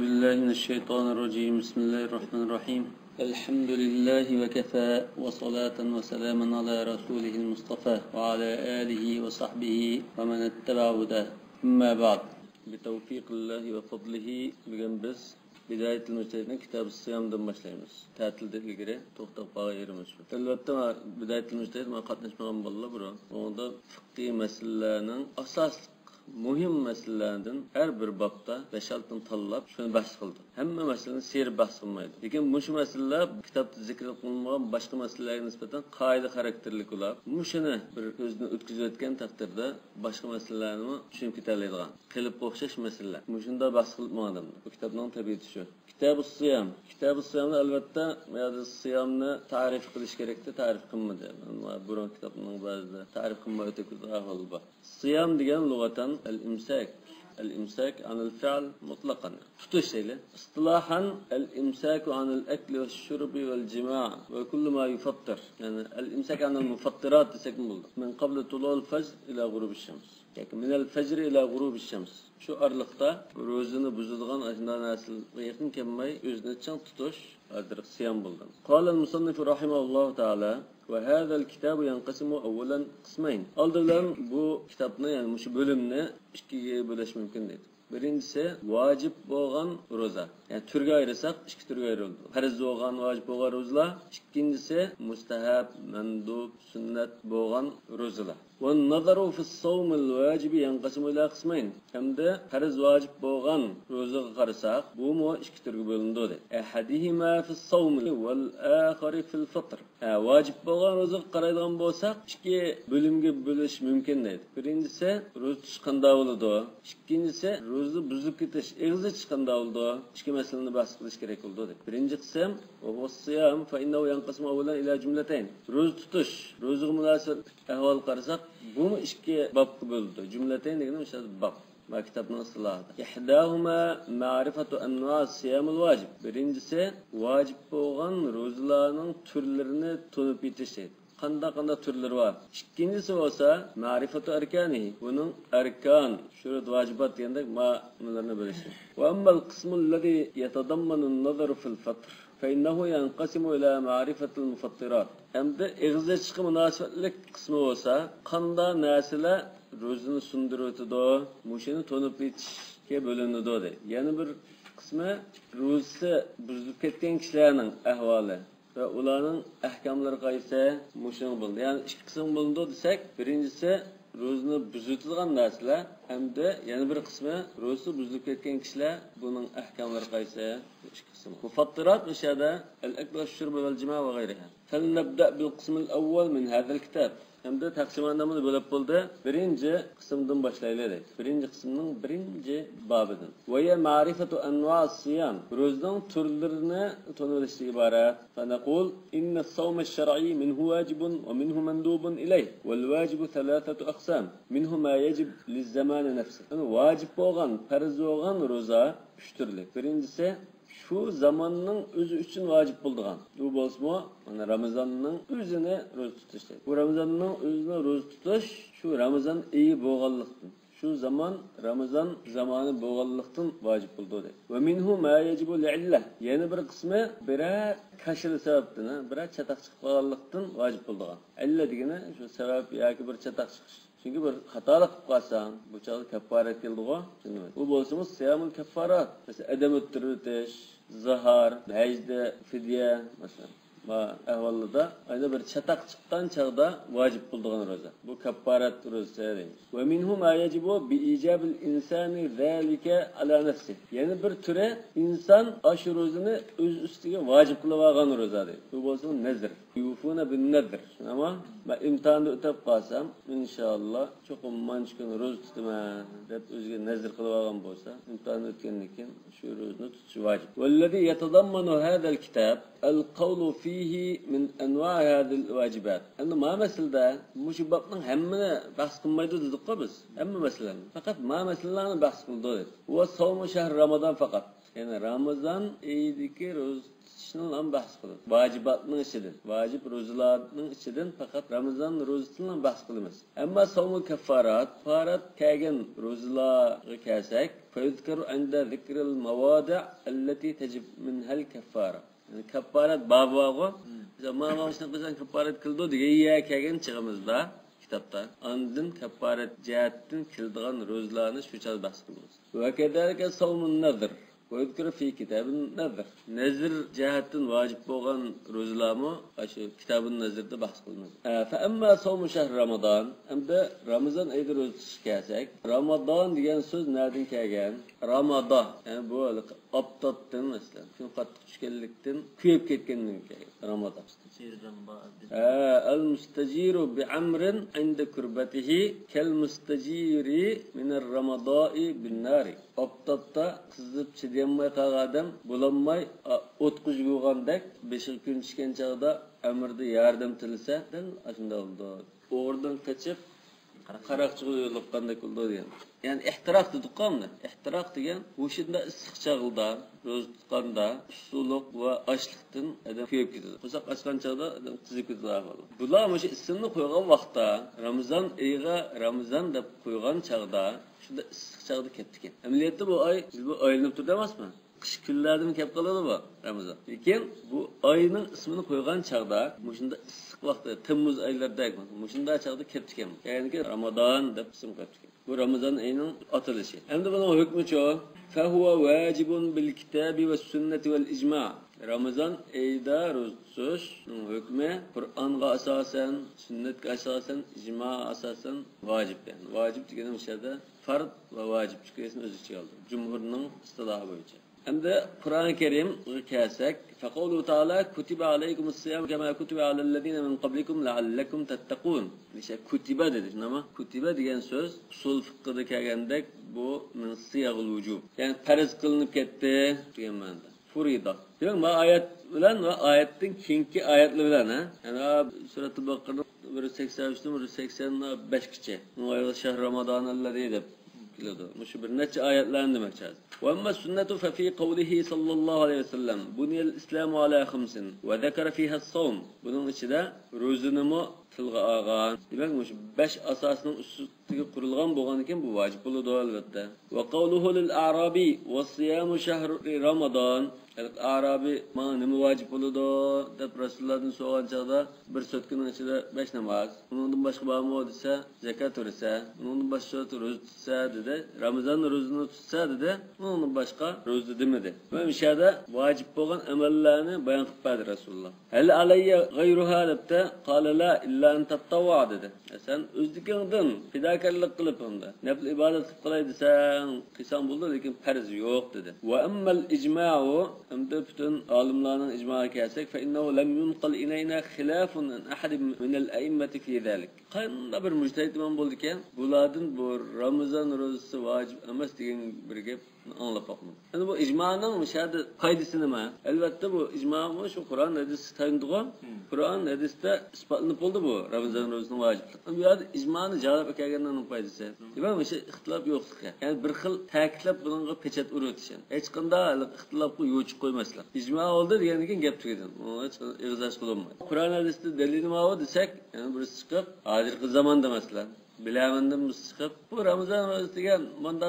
بالله من الشيطان الرجيم بسم الله الرحمن الرحيم الحمد لله وكفى وصلاة وسلاما على رسوله المصطفى وعلى آله وصحبه ومن اتبع هداه أما بعد بتوفيق الله وفضله بجنبس بداية المجتهدين كتاب الصيام دم başlayımız. Tatilde ilgili toxtab bağırımız. Elbette بداية المجتهد ما qatnaşmagan مغم بالله bro. Onda fıkhi meselelerinin asas muhim meselelerden her bir babda 5-6 tanlab şunu bahs qildi. Hamma meseleni seri bahs qilmaydi. Lekin mushu meseleler kitobda zikr qilinmagan boshqa meselelerga nisbatan qoida xarakterli ular. Mushuni bir o'zini o'tkazib o'tgan taqdirda boshqa meselelarni tushunib ketaoladigan qilib o'xshash meseleler. Mushunda bahs qilmadim. Bu kitobning tabiati shu. Kitab-ı Siyam. Kitab-ı Siyamda albatta yani siyamni ta'rif qilish kerakda, ta'rif qilmadi. Burun kitobning ba'zida ta'rif qilmay o'tgan ahvol bor. Siyam degan lug'atan al-imsak. الإمساك عن الفعل مطلقا فتشيله اصطلاحا الإمساك عن الأكل والشرب والجماع وكل ما يفطر يعني الإمساك عن المفطرات من قبل طلوع الفجر إلى غروب الشمس يعني من الفجر إلى غروب الشمس şu arlıkta rozunu buzulgan aşından asıl yakın kemmay özüne çan tutuş adırık siyam buldum. قال المصنف رحمه الله تعالى وهذا الكتاب ينقسم أولا قسمين. Aldırılan bu kitapını yani şu bölümünü ikiye böleş mümkün değil. Birincisi vacip boğan roza. Yani türge ayırsak iki türge ayrıldı. Farz boğan, vacip boğan rozalar. İkincisi mustahab, mendub, sünnet boğan rozalar. والنظر في الصوم الواجب ينقسم إلى قسمين. Hem de farz vacip boğan rozaga qarasak, bu mu iki türge bölündü. Ahadihima fi الصوم والآخر في الفطر. Vacip boğan rozaga qaraydigan bolsak, iki bölümge bölüş mümkün değil. Birincisi roza tutuşqanda boladi. İkincisi roza buzib ketish, egzi chiqqanda bo'ldi. Ikki masalani bahs qilish kerak bo'ldi. Birinchi qism va siyam fa innahu yanqasimu awwalan ila jumlatayn. Roza tutish, rozaga munosib ahvol qarasak, bu ikki babga bo'ldi. Jumlatayn degani o'sha bab. Ma kitobning istilahida. Ihdahuma ma'rifatu anwa' siyamul vacib. Birinchisi vacib bo'lgan rozalarning turlarini tanib yetish. Qanda türleri var. İkincisi olsa marifatu erkani. Bunun erkan, şurut vacibat diyende ma'nularını bölüşür. Ve ammal kısmullezî yetadammanu nazaru fil fatr. Feinnehu yanqasimu ila ma'rifatil mufattirat. Hem de egze çıkı münasebetlik kısmı olsa qanda nasile rozunu sunduruydu. Muşini tonup yetişke bölünüdü. Yani bir kısmı rozusu buzulup ketken kişilerinin ahvali. Ve ularning ahkamlari qaysi mushun bo'ldi. Yani ikki qism bo'ldi desak, birincisi rozuni buzilgan narsalar, hamda yana bir qismi rozi buzilib ketgan kishilar, buning ahkamlari qaysi? Ikki qism. Mufattirat o'shada al-akl va shurb va al-jima' va g'ayriha. Falnabda bil qism al-awwal min hadha al-kitab. Hamda taqsimotni bo'lib bo'ldi. Birinchi qismdan boshlaylik. Birinchi qismning birinchi bobidan. Va ya ma'rifatu anwa' as-siyam. Rozning turlarini tanishdan iborat. Fa naqul inna as-sawm ash-shar'i minhu wajibun wa minhu mandubun ilayh. Wal wajibu thalathatu aqsam. Minhu ma yajib liz-zaman nafsi. Yani vacib bo'lgan, farz bo'lgan roza 3 turli. Birinchisi şu zamanның özü üçün vacip bulduğan. Bu bolsmu, ana Ramazanның özüne roz tutuş. Bu Ramazanның özüne roz tutuş, şu Ramazan iyi boğallıqtın. Şu zaman Ramazan zamanı boğallıqtın vacip buldu. Ve minhu ma yecibu li'illah. Yeni bir kısmı bire kaşılı sebeptin, bire çatak çıkmalıqtın vacip bulduğan. İlla degene şu sebep yaki bir çatak çıkış. Çünkü bir hatalık yapsan, bu çağda kefaret geldi o. Bu bolsumuz siyamul kefarat. Mesela edem öttürüteş, zahar, hecde, fidye mesela. Ahvallıda aynı bir çatak çıktan çağda vacip bulduğun roza. Bu kefaret rozası değil. Ve minhu ma yecibu bi icabil insani zalike ala nefsi. Yani bir türe insan aşı rozunu öz üstüge vacip kılavagan roza değil. Bu bolsun nezir. Yufuna bin nezir. Ama ben imtihanda ötep kalsam inşallah çok mançkın roz tutma dep özge nezir kılavagan bolsa imtihanda ötkenlikin şu rozunu tutuşu vacip. Vellezî yetadammanu hâzel kitâb el-kavlu fihi min enva' hâzil vacibat. Yani ma meselede muşu babның hemmini bahs qilmaydi dedik ko biz. Hamma meseleni. Fakat ma meselelerini bahs qildi. Ve savmu şehr Ramazan fakat. Yani Ramazan eyidiki roz ishini ham bahs qilamiz. Vajibatning ichidan, vajib ro'zalarning ichidan faqat Ramazon ro'zasini ham bahs qilamiz. Ammo savmul kaffarat, farat kelgan ro'zalarga kelsak, fayuzkaru anda zikril mawadi' allati tajib minha al-kaffara. Yani kaffarat babog'i, mana shuni qilsang kaffarat qildi degan kelgan chiqimizda kitobda. Ondan kaffarat jihatdan kildigan ro'zalarni shu chal bahs qilamiz. Va kadalika savmun nazr. ويذكر في كتاب النذر نذر جهة واجب بوغان روزلامو أشو كتاب النذر ده بحث قلنا فأما صوم شهر رمضان أمدا رمضان أيضا روز كاسك رمضان ديان سوز نادين كاغان رمضان يعني بو أبطتن مثلا شنو قد تشكلكتن كيف كيتكن رمضان المستجير بعمر عند كربته كالمستجير من الرمضاء بالنار أبطتا قزب çidiyanmay qalğan bulanmay otquş bo'lgandek 5 kun chiqqan chaqda amirda yordam tilsa ashunda bo'ldi. O'g'irdan qochib qaraqchiga yo'liqqandek bo'ldi degan. Ya'ni ihtiroq dediqamni. Ihtiroq degan o'shunda issiq chaqilda, ro'z tutqanda suluq va ochliqdan adam kuyib ketadi. Qo'saq ochgan chaqda adam qizib ketadi. Bular o'sha ismni qo'ygan vaqtda Ramazon oyiga Ramazon deb qo'ygan chaqda shunda issiq chaqda ketdi ekan. Amaliyotda bu oy bu oylanib turdi emasmi? Qish kunlardan kelib qoladi bu Ramazon. Lekin bu oyning ismini qo'ygan chaqda, shunda issiq vaqtda Temmuz oylarida, shunda chaqda ketdi ekan. Ya'ni Ramazon deb ism qo'yibdi ekan. Bu Ramazon oyining otilishi. Endi buning hukmi-chi? Fa huwa wajibun bil kitabi was sunnati wal ijma'. Ramazon oyida ro'za tutish hukmi Qur'onga asosan, sunnatga asosan, ijmo asosan vojib. Yani vojib deganim o'shada fard va vojib chiqishini o'z ichiga oldi. Jumhurning istilohi bo'yicha. Endi Qur'oni Karim kelsak, faqulu ta'ala kutiba alaykumus siyam kama kutiba alal ladina min qablikum la'allakum tattaqun. O'sha kutiba dedi. Nima? Kutiba degan so'z usul fiqhida kelgandek bu min siyag'ul vujub. Ya'ni farz qilinib ketdi degan ma'noda. Furida. Demak, bu oyat bilan va oyatning keyingi oyatlar bilan, ya'ni suratul Baqara 183-185gacha. Bu oyat shahr Ramazon alladi deb keladi. Shu bir necha oyatlarni demoqchi. Va amma sunnatu fa fi qawlihi sallallohu alayhi vasallam buniyal islamu ala khamsin va zakara fiha as-sawm. Buning ichida ro'zanimi tilga olgan. Demak, shu 5 asosning ustiga qurilgan bo'lgan ekan, bu vojib bo'ladi albatta. Va qawluhu lil a'rabi va siyamu shahri Ramazon. Arabi mana nima vojib bo'ladi deb Rasulullohdan so'ragan chaqda bir sutkaning ichida 5 namoz, undan boshqa bormi desa, zakat ursa, undan boshqa ro'za tutsa dedi, Ramazon ro'zasini tutsa dedi, undan boshqa ro'za demadi. Va o'shada vojib bo'lgan amallarni bayon qilib berdi Rasululloh. Hal alayya g'ayruha debda qala la illa an tatawwa dedi. Sen o'zligingdan fidokorlik qilib unda nafl ibodat qilib qilay desang, qilsam bo'ldi, lekin farz yo'q dedi. Va ammal ijma'u Endi bütün alimlarning ijmoiga kelsak, fa innahu lam yunqal ilayna khilafun an ahad min al-a'immati fi zalik. Qanday bir mujtahid imom bo'ldi ekan, bulardan bu Ramazon ro'zasi vojib emas degan bir gap anglab boqmadim. Endi bu ijmoning o'shada qoidasi nima? Albatta bu ijmo shu Qur'on hadis tayindigan. Qur'on hadisda isbotlanib bo'ldi bu Ramazon ro'zasining vojibligi. Bu yerda ijmoni javob kelganning qoidasi. Demak, o'sha ixtilof yo'qligi. Ya'ni bir xil ta'kidlab bunga pechat uritish. Hech qanday ixtilofga yo'l qo'ymaslar. Ijmo oldi degan ekan gap tugadi. Hech ig'zash qilinmaydi. Qur'on hadisda dalil nima edi desak, yana birisi chiqib, hozirgi zamonda masalan bilamandan chiqib, bu Ramazon ro'zasi degan bunda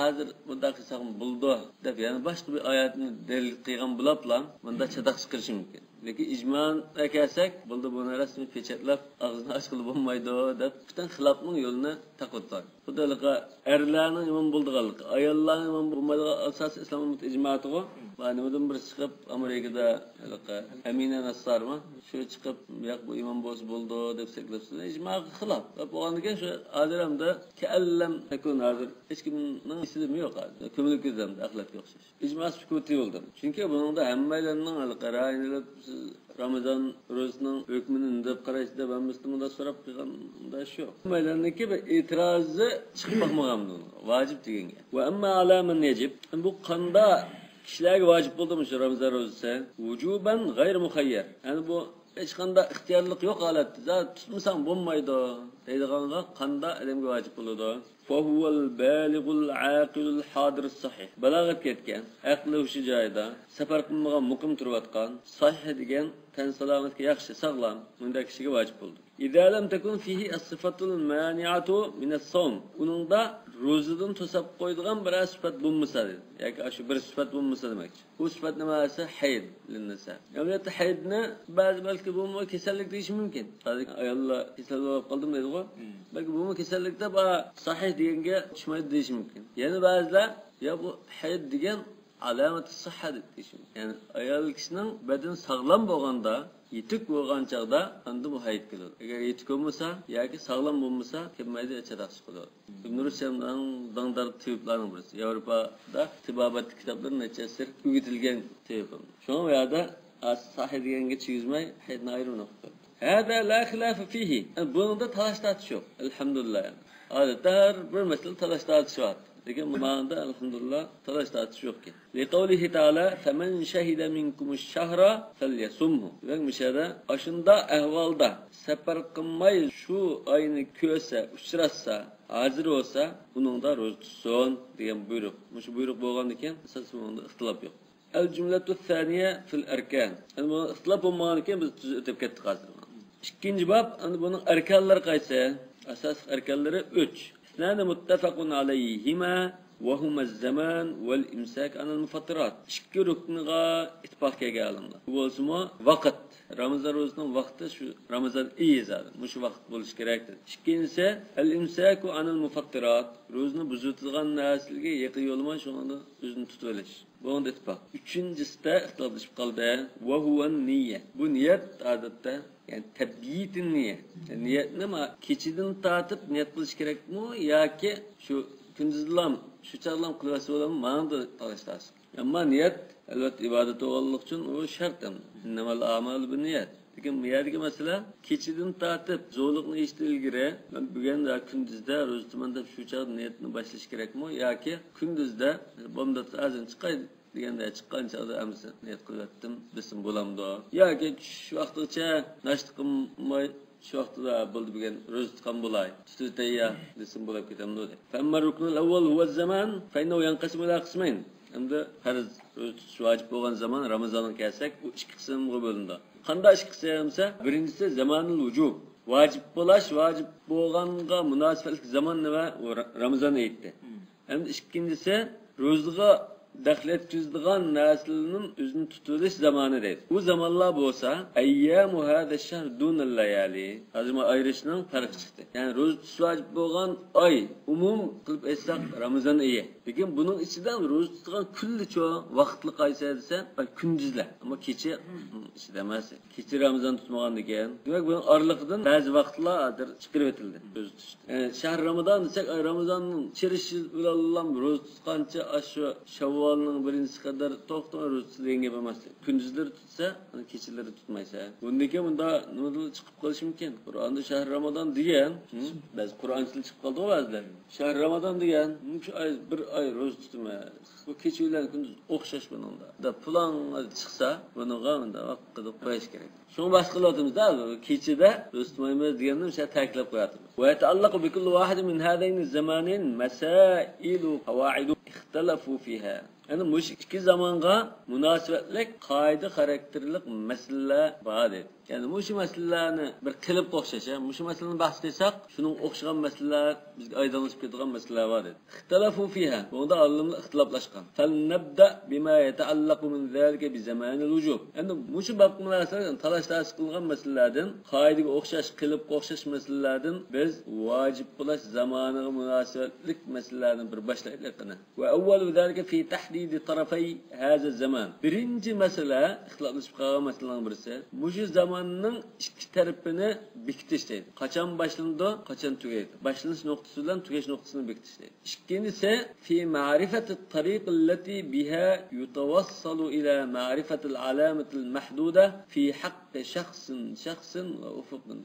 hozir bunda qilsam bo'ldi deb, ya'ni boshqa bir oyatni dalil qilgan bo'liblar, bunda chadaq chiqarish mumkin. Lekin ijmon kelsak, bo'ldi buni rasmiy pechatlab og'zini ochqili bo'lmaydi deb, butun xilofning yo'lini taqotlar. Xudoga erlarning imom bo'ldiganligi, ayollarning imom bo'lmaydigan asosiy islom ijmoatiga, va nimadan bir chiqib Amerikada Amina Nassarmi shu chiqib, yo'q bu imom bo'lsa bo'ldi deb saklabsiz. Ijmoga xilof. Va bo'lgandan shu hozir hamda ka'allam takun hozir hech kimning isimi yo'q hozir. Ko'milkizam axlatga o'xshash. Ijmo sukuti bo'ldi. Chunki buningda hammalarning qarayinib Ramazon ro'zasining hukmini deb qarashda va musulmonlar so'rab qilganda shu. Hammalarniki bir e'tirozi chiqib boqmagan bu. Vojib deganga. Va amma alaman yajib. Bu qanda kishilarga vojib bo'ldimi shu Ramazon ro'zasi? Vujuban g'ayr muxayyar. Ya'ni bu hech qanday ixtiyorlik yo'q holatda tutmasang bo'lmaydi deydiganga qanday odamga vojib bo'ladi? Fahuval baligul aqilul hadir sahih. Balog'at ketgan, aqli o'sha joyida, safar qilmagan, muqim turayotgan, sahih degan tan salomatga yaxshi, sog'lom, bunday kishiga vojib bo'ldi. İza lam takun fihi as-sifatul mani'atu min as-sawm. Uningda ro'zadan to'sab qo'ydigan bir sifat bo'lmasa, yoki shu bir sifat bo'lmasa demakchi. Bu sifat nima esa hayd linnisa. Albatta haydni ba'zi balki bu kasallik deyish mumkin. Hozir ayollar kasal bo'lib qoldim deydi-ku. Balki bu kasallikda ba sahih deganga tushmaydi deyish mumkin. Yana ba'zilar ya bu hayd degan alamat sihhat deyish mumkin. Ya'ni ayol kishining badani sog'lom bo'lganda yetuk bo'lgan chaqda endi bu hayd keladi. Agar yetuk bo'lmasa yoki sog'lom bo'lmasa, kelmaydi, chadaqsiz qoladi. Ibn Rushamdan dangdar tiblarning birisi. Yevropada tibobat kitoblarida nechasir o'rgatilgan tib. Shunga bu yerda sahih deganga chigizmay haydni ayirib qo'ydi. Hada la xilaf fihi. Bunda talash tortish yo'q. Alhamdulillah. Odatda har bir masala talash tortish bor. Lekin bu ma'noda alhamdulillah talash tortish yo'q ekan. Liqavlihi ta'ala faman shahida minkumus shahra falyasumhu. Demak, mishada ashunda ahvolda safar qilmay shu oyni ko'rsa, uchratsa, hozir bo'lsa, buningda ro'za tutsin degan buyruq. Shu buyruq bo'lgan ekan, asosan bunda ixtilof yo'q. Al-jumlatu thaniya fil arkan. Endi bu ixtilof bo'lmagan ekan biz o'tib ketdik hozir. İkinci bab, bunun erkanları qaysi? Asas erkanları 3. İsnani muttafaqun alayhima ve huma az-zaman vel imsak anil mufattirat. İki rukniga ittifoq kelganlar. Bu bo'lsa vaqt. Ramazon ro'zining vaqti shu Ramazon iyi zaten. Shu vaqt bo'lishi kerakdir. İkincisi al-imsaku anil mufattirat. Ro'zni buzilgan narsalarga yaqin yo'lman shuni o'zini tutib olish. Bu onda ittifoq. Üçüncüsü de ixtiloflashib qoldi. Ve huwa niyya. Bu niyat odatda yani tabiitin niyet. Yani niyet nima? Keçiden tatip niyet qilish kerakmi yoki shu kunduzlam, shu chaqlam qilvasi bo'ladimi? Ma'noda talashtash. Ammo niyat albatta ibodat o'g'irlik uchun u shart. Innamal a'malu binniyat. Lekin bu yerga masala keçiden tatip zo'rliqni eshitib men bugun kunduzda ro'za tutman deb shu chaq niyatni boshlash kerakmi yoki kunduzda bomda azan chiqay deganda chiqqan chaqda amsa niyat qilyaptim desam bo'lamdi yoki shu vaqtgacha nashta qilmay shu vaqtda bo'ldi degan ro'za tutgan bo'lay tutayya desam bo'lib ketamdi deb. Famma ruknul avval huwa zaman fa innahu yanqasimu ila qismayn. Endi farz ro'za tutish vojib bo'lgan zaman Ramazonga kelsak, u ikki qismga bo'lindi. Qanday ikki qismsa? Birinchisi zamanul vujub. Vojib bo'lash, vojib bo'lganga munosabatli zaman va Ramazon aytdi. Endi ikkinchisi ro'zaga daxlet tuzdigan narsalarning o'zini tutilish zamoni deydi. Bu zamonlar bo'lsa, ayyamu hada shahr dunal layali. Hozir ayrishning farqi chiqdi. Ya'ni ro'za tutish vojib bo'lgan oy umum qilib aytsak Ramazon oyi. Lekin buning ichidan ro'za tutgan kunlicha vaqtli qaysi desa, kunduzlar. Ammo kecha ichida emas. Kecha Ramazon tutmagan ekan. Demak, buning oraliqdan ba'zi vaqtlar chiqarib o'tildi. Ro'za tutish. Shahr Ramazon desak, Ramazonning chirishi bilan ro'za tutgancha shu Shawvalning birinchi qadar to'xtamay ro'za tutgan gap emas. Kunduzlar tutsa, kechalar tutmaysa. Bundan keyin bunda nima chiqib qolishi mumkin? Qur'onda shahr Ramazon degan, biz Qur'onchilik chiqib qoldi ba'zilar. Shahr Ramazon degan, shu oy bir oy ro'za tutmaymiz. Bu kecha bilan kunduz o'xshash buningda. Da plan chiqsa, bunga unda vaqt qilib qo'yish kerak. Shuni bas qilyapmiz-da, kechada ro'za tutmaymiz deganni o'sha ta'kidlab qo'yapmiz. Va ta'allaqu bi kulli wahid min hadayn az-zamanin masailu qawaid ikhtalafu fiha. Yani bu iki zamanga münasebetlik, kaydı karakterlik meseleler var dedi. Yani bu meselelerni bir qilib o'xshash, bu meseleni bahs qilsak, shuning o'xshagan meseleler bizga aydınlaşıp ketgan meseleler var dedi. İxtilafu fiha. Bunda olimlar ixtiloflashgan. Fal nabda bima yata'allaqu min zalika bi zamanil wujub. Yani bu bab munosabat talash qilgan meselelerden, qaydiga o'xshash, qilib o'xshash meselelerden biz vojib bo'lash zamoniga munosabatlik meselelerden bir boshlaylik. Va avvalu zalika fi tahdid tarafay hadha zaman. Birinchi masala ixtiloflashib qolgan masalalarning birisi. Bu zamanning ikki tarafini bekitish deydi. Qachon boshlandi, qachon tugaydi. Boshlanish nuqtasi bilan tugash nuqtasini bekitish deydi. Ikkinchisi fi ma'rifati at-tariq allati biha yutawassalu ila ma'rifati al-alamati al-mahduda fi haqqi shakhsin va ufuqin.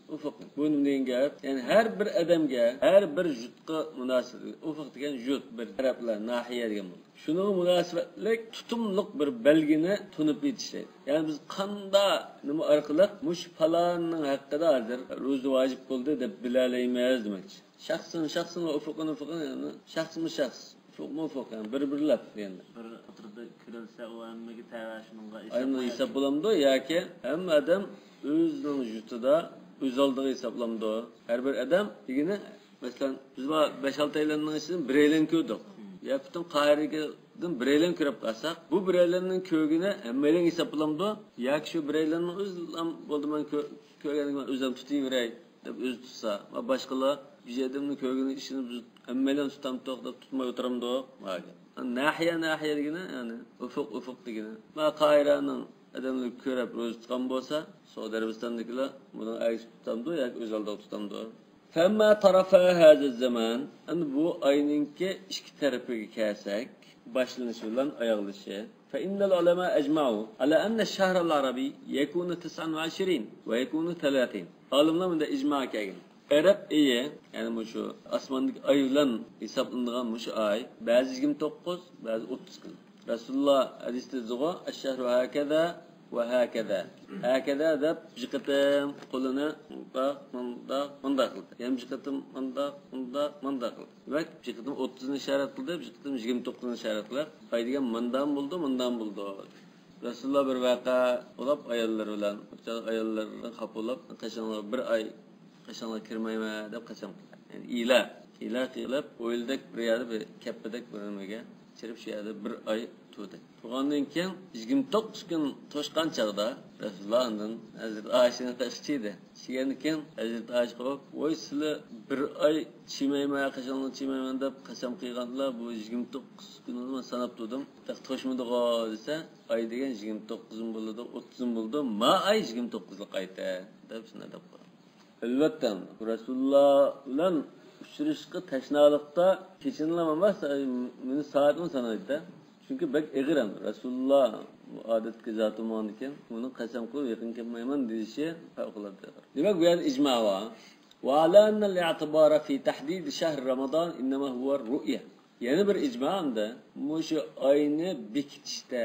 Bu nima gap? Yani her bir odamga, her bir jutqa munosib. Ufuq degan jut bir taraflar, nahiya degan bo'ladi. Şunun münasebetlik tutumluk bir belgini tunup yetiştirdi. Yani biz kanda nima arkalık muş falanın hakkında hazır ruzu vacip oldu deb bilaleymeyiz demek. Şahsın ufukun yani şahs mı şahs. Ufuk yani bir laf yani. Bir oturda kirelse o emmeki tevaşınınga Aynı hesaplamdı ya ki hem adam özünün jutuda öz aldığı hesaplamdı. Her bir adam yine mesela biz 5-6 aylarının içinde bir aylan kördük. Ya bütün Kahire'den bir aylan körüp kalsak bu bir aylanın kögüne emmelen hesaplamdı. Ya ki şu bir aylanın özlam oldu ben kögenin özlem tutayım verey deb öz tutsa ve başkalar bir adamın kögünün işini biz emmelen tutam to'xtab tutmay o'tiramdi. Nahiye degani yani ufuk degani. Va Kahire'nin adamlar körüp öz tutgan bo'lsa, Suudi Arabistandagilar buni aytib tutamdi yoki o'z oldiga tutamdi. Femma tarafa hada zaman endi bu ayninki ikki tarafiga kelsak, boshlanishi bilan oyoqlashi. Fa innal ulama ajma'u ala anna ash-shahr al-arabi yakunu 29 va yakunu 30. Olimlar bunda ijmo kelgan. Arab ayi, yani şu asmandaki ay bilan hesaplanadigan şu ay, ba'zi 29, ba'zi 30 kun. Rasululloh hadisda zo'g'a ash-shahru hakaza va hakaza. Hakaza deb jiqitim qo'lini munda qildi. Ham jiqitim munda qildi. Va jiqitim 30 ni ishorat qildi, jiqitim 29 ni ishorat qildi. Ay degan mundan bo'ldi. Rasululloh bir vaqa olib ayollar bilan, ayollarni xapolab, qachonlar bir ay qachonlar kirmayman deb qasam qildi. Yani ila qilib, o'yildek bir yerda bir kappedek bir nimaga chirib shu yerda bir oy turdi. Turgandan keyin 29 kun to'shqan chaqda Rasulullohning Hazrat Oyshaning tashchidi. Shigani keyin Hazrat Oysha qo'yib, "Voy sizlar bir oy chimayman deb qasam qilganlar, bu 29 kunni sanab turdim. To'shmadigo desa, oy degan 29 bo'ladi, 30 bo'ldi. Ma oy 29 ga qayta" deb shunday deb qo'ydi. Elbette Resulullah bilan uchrashishga tashnalikda kechinlamamas meni soatim sanaydi. Çünkü bek egiram Resulullah odatga zoti bo'lgan ekan, uni qasam qilib yaqin kelmayman deyishi favqulodda. Demak bu yerda ijmo bor. Wa ala anna al-i'tibara fi tahdid shahr Ramazan inma huwa ar-ru'ya. Yani bir icmamda şu ayni bekitishda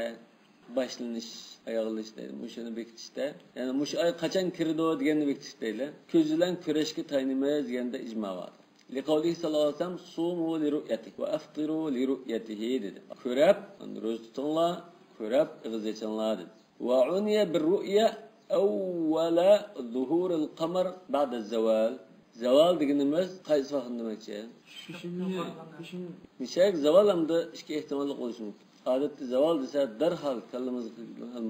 boshlanish ayog'lashda mushuni bekitishda yani mush ay qachon kirdi deganni bekitishda ko'z bilan ko'rishga tayinmaymiz deganda ijmo bor. Liqavli sallallohu alayhi vasallam sumu li ru'yati va aftiru li ru'yatihi dedi. Ko'rab, ro'za tutinglar, ko'rab ig'iz yechinglar dedi. Va uniya bir ru'ya awwala zuhur al-qamar ba'da az-zawal. Zawal deganimiz qaysi vaqt demakchi? Mishak zawal hamda ikki ehtimolli bo'lishi mumkin. Adetli zaval desa derhal kallamiz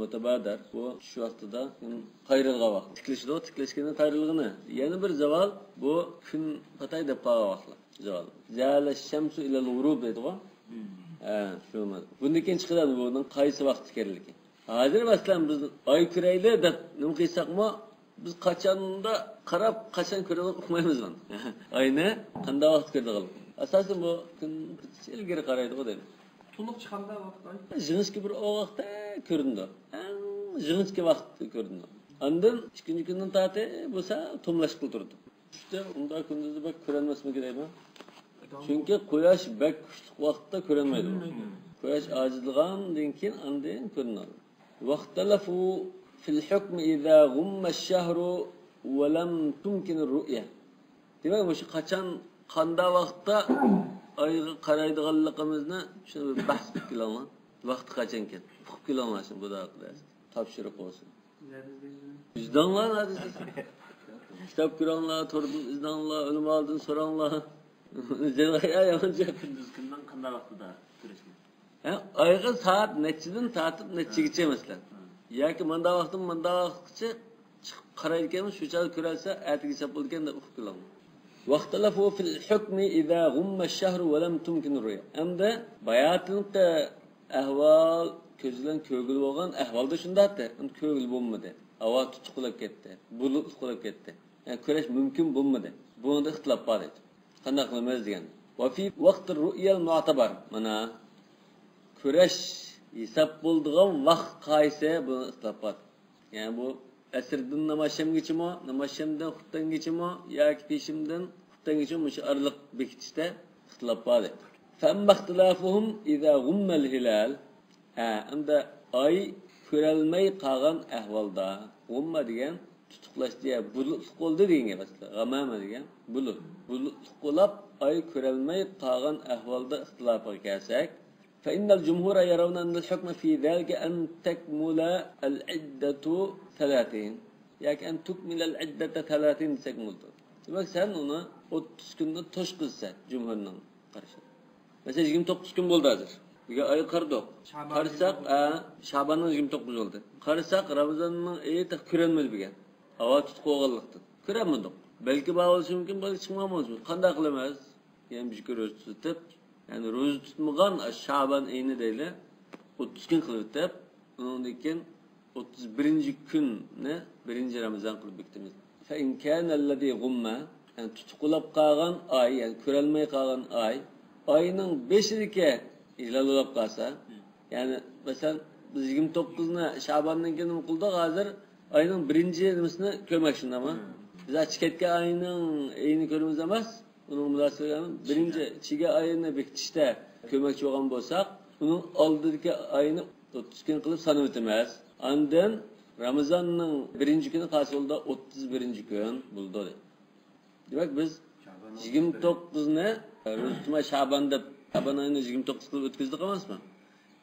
mutabadar bu şu vaqtida qayrilgan vaqt. Tiklashganda qayrilgani. Yana bir zaval bu kun patay deb qolgan vaqtlar. Zaval. Zala shamsu ila al-ghurub deydi-ku. Shu mana. Bundan keyin chiqadi bundan qaysi vaqt ekanligi. Hozir masalan biz oy kirayli deb nima qilsakmi, biz qachonda qarab qachon ko'rib uqmaymiz buni. Oyni qanday vaqt ko'rdik. Asosan bu kun ilgari qaraydi-ku deydi. To'liq chiqanda vaqtdan jig'ishki bir o vaqtda ko'rindi. Jig'ishki vaqtda ko'rindi. Ondan ikkinchi kundan tati bo'lsa tomlashib turdi. İşte unda kunduzda bak ko'ranmasmiki deyman. Chunki quyosh bak kuchli vaqtda ko'ranmaydi. Quyosh ojizligandan keyin ondan ko'rinadi. Vaqtalafu fil hukm idza ghumma ash-shahru wa lam tumkin ar-ru'ya. Demak, o'sha qachon qanday vaqtda ayga qaraydiganligimizni shuni bir bahs qilaman. Vaqti qachon ekan? Uqib qilamasın bu da qilas. Topshiriq bo'lsin. Vijdonlar hadisi. Kitap Kur'anlar, torun izdanlar, ölüm aldın soranlar. Zelaya yamanca kunduz kundan qanday vaqtida ko'rishgan? Ayga saat nechidan tatib nechigacha mesela. Yoki manda vaqtgacha chiqib qaraydiganmiz, shu chog'da ko'ralsa, atiga chap bo'lganda uqib qilaman. واختلفوا في الحكم إذا غم الشهر ولم تمكن الرؤية. أمدا بياتنك أهوال كözlen kögül olgan ahvalda şundattı. Kögül bulmadı. Hava tutuqlab ketdi. Bulut tutuqlab ketdi. Yani köreş mümkün bulmadı. Bunu da ihtilaf var edi. Qanday qilamiz degan. Va fi vaqt ar-ru'ya al-mu'tabar. Mana köreş hesap bo'ldigan vaqt qaysi bu ihtilaf var. Yani bu asrdan namoshimgacha namoshimdan xuttangacha yoki peshimdan xuttangacha shu araliq bekitishda ixtilof bor edi. فَأَمَّا اخْتِلَافُهُمْ إِذَا غُمَّ الْهِلَالِ Anda ay körelmey qalan ahvalda gumma degan tutuqlashdi ya bulutliq bo'ldi degan gap aslida. G'amama degan bulutliq bo'lib ay körelmey qalan ahvalda ixtilofga kelsak فإن الجمهور يرون أن الحكم في ذلك أن تكمل العدة 30 يعني أن تكمل العدة 30 تكملت. Demek sen onu 30 günde toş kılsa cumhurun karşı. Mesela 29 gün oldu hazır. Bir ay kardık. Karısak Şaban'ın 29 oldu. Karısak Ramazan'ın iyi tak kürenmedi bir gen. Hava tutku oğalıktı. Kürenmedik. Belki bağlısı mümkün, belki çıkmamız mı? Kanda kılamaz. Yani bir şey roz tutup. Yani roz tutmagan Şaban eyni değil. 30 gün kılıp tutup. Onun için 31. gün ne? 1. Ramazan kılıp biktimiz. فَاِنْ كَانَ الَّذ۪ي غُمَّ Yani tutukulap kalan ay, yani körelmeye kalan ay. Ayının 5'indeki İhlal olap kalsa, yani mesela biz 29'una Şaban'ın kıldık hazır ayının 1. Körmek şunda ama. Biz açık etki ayının eyni körümüz emez. Onun mülasibetinin 1. çiğe ayını bektişte körmekçi olan bolsak, onun aldığındaki ayını 30 gün kılıp sanı ötemez. Andan Ramazan'ın 1. günü karşılığında 31. gün buldu. Demek biz 29'una Rütüme Şaban'da Şaban ayını 29 kılıp ötküzdük amaz mı?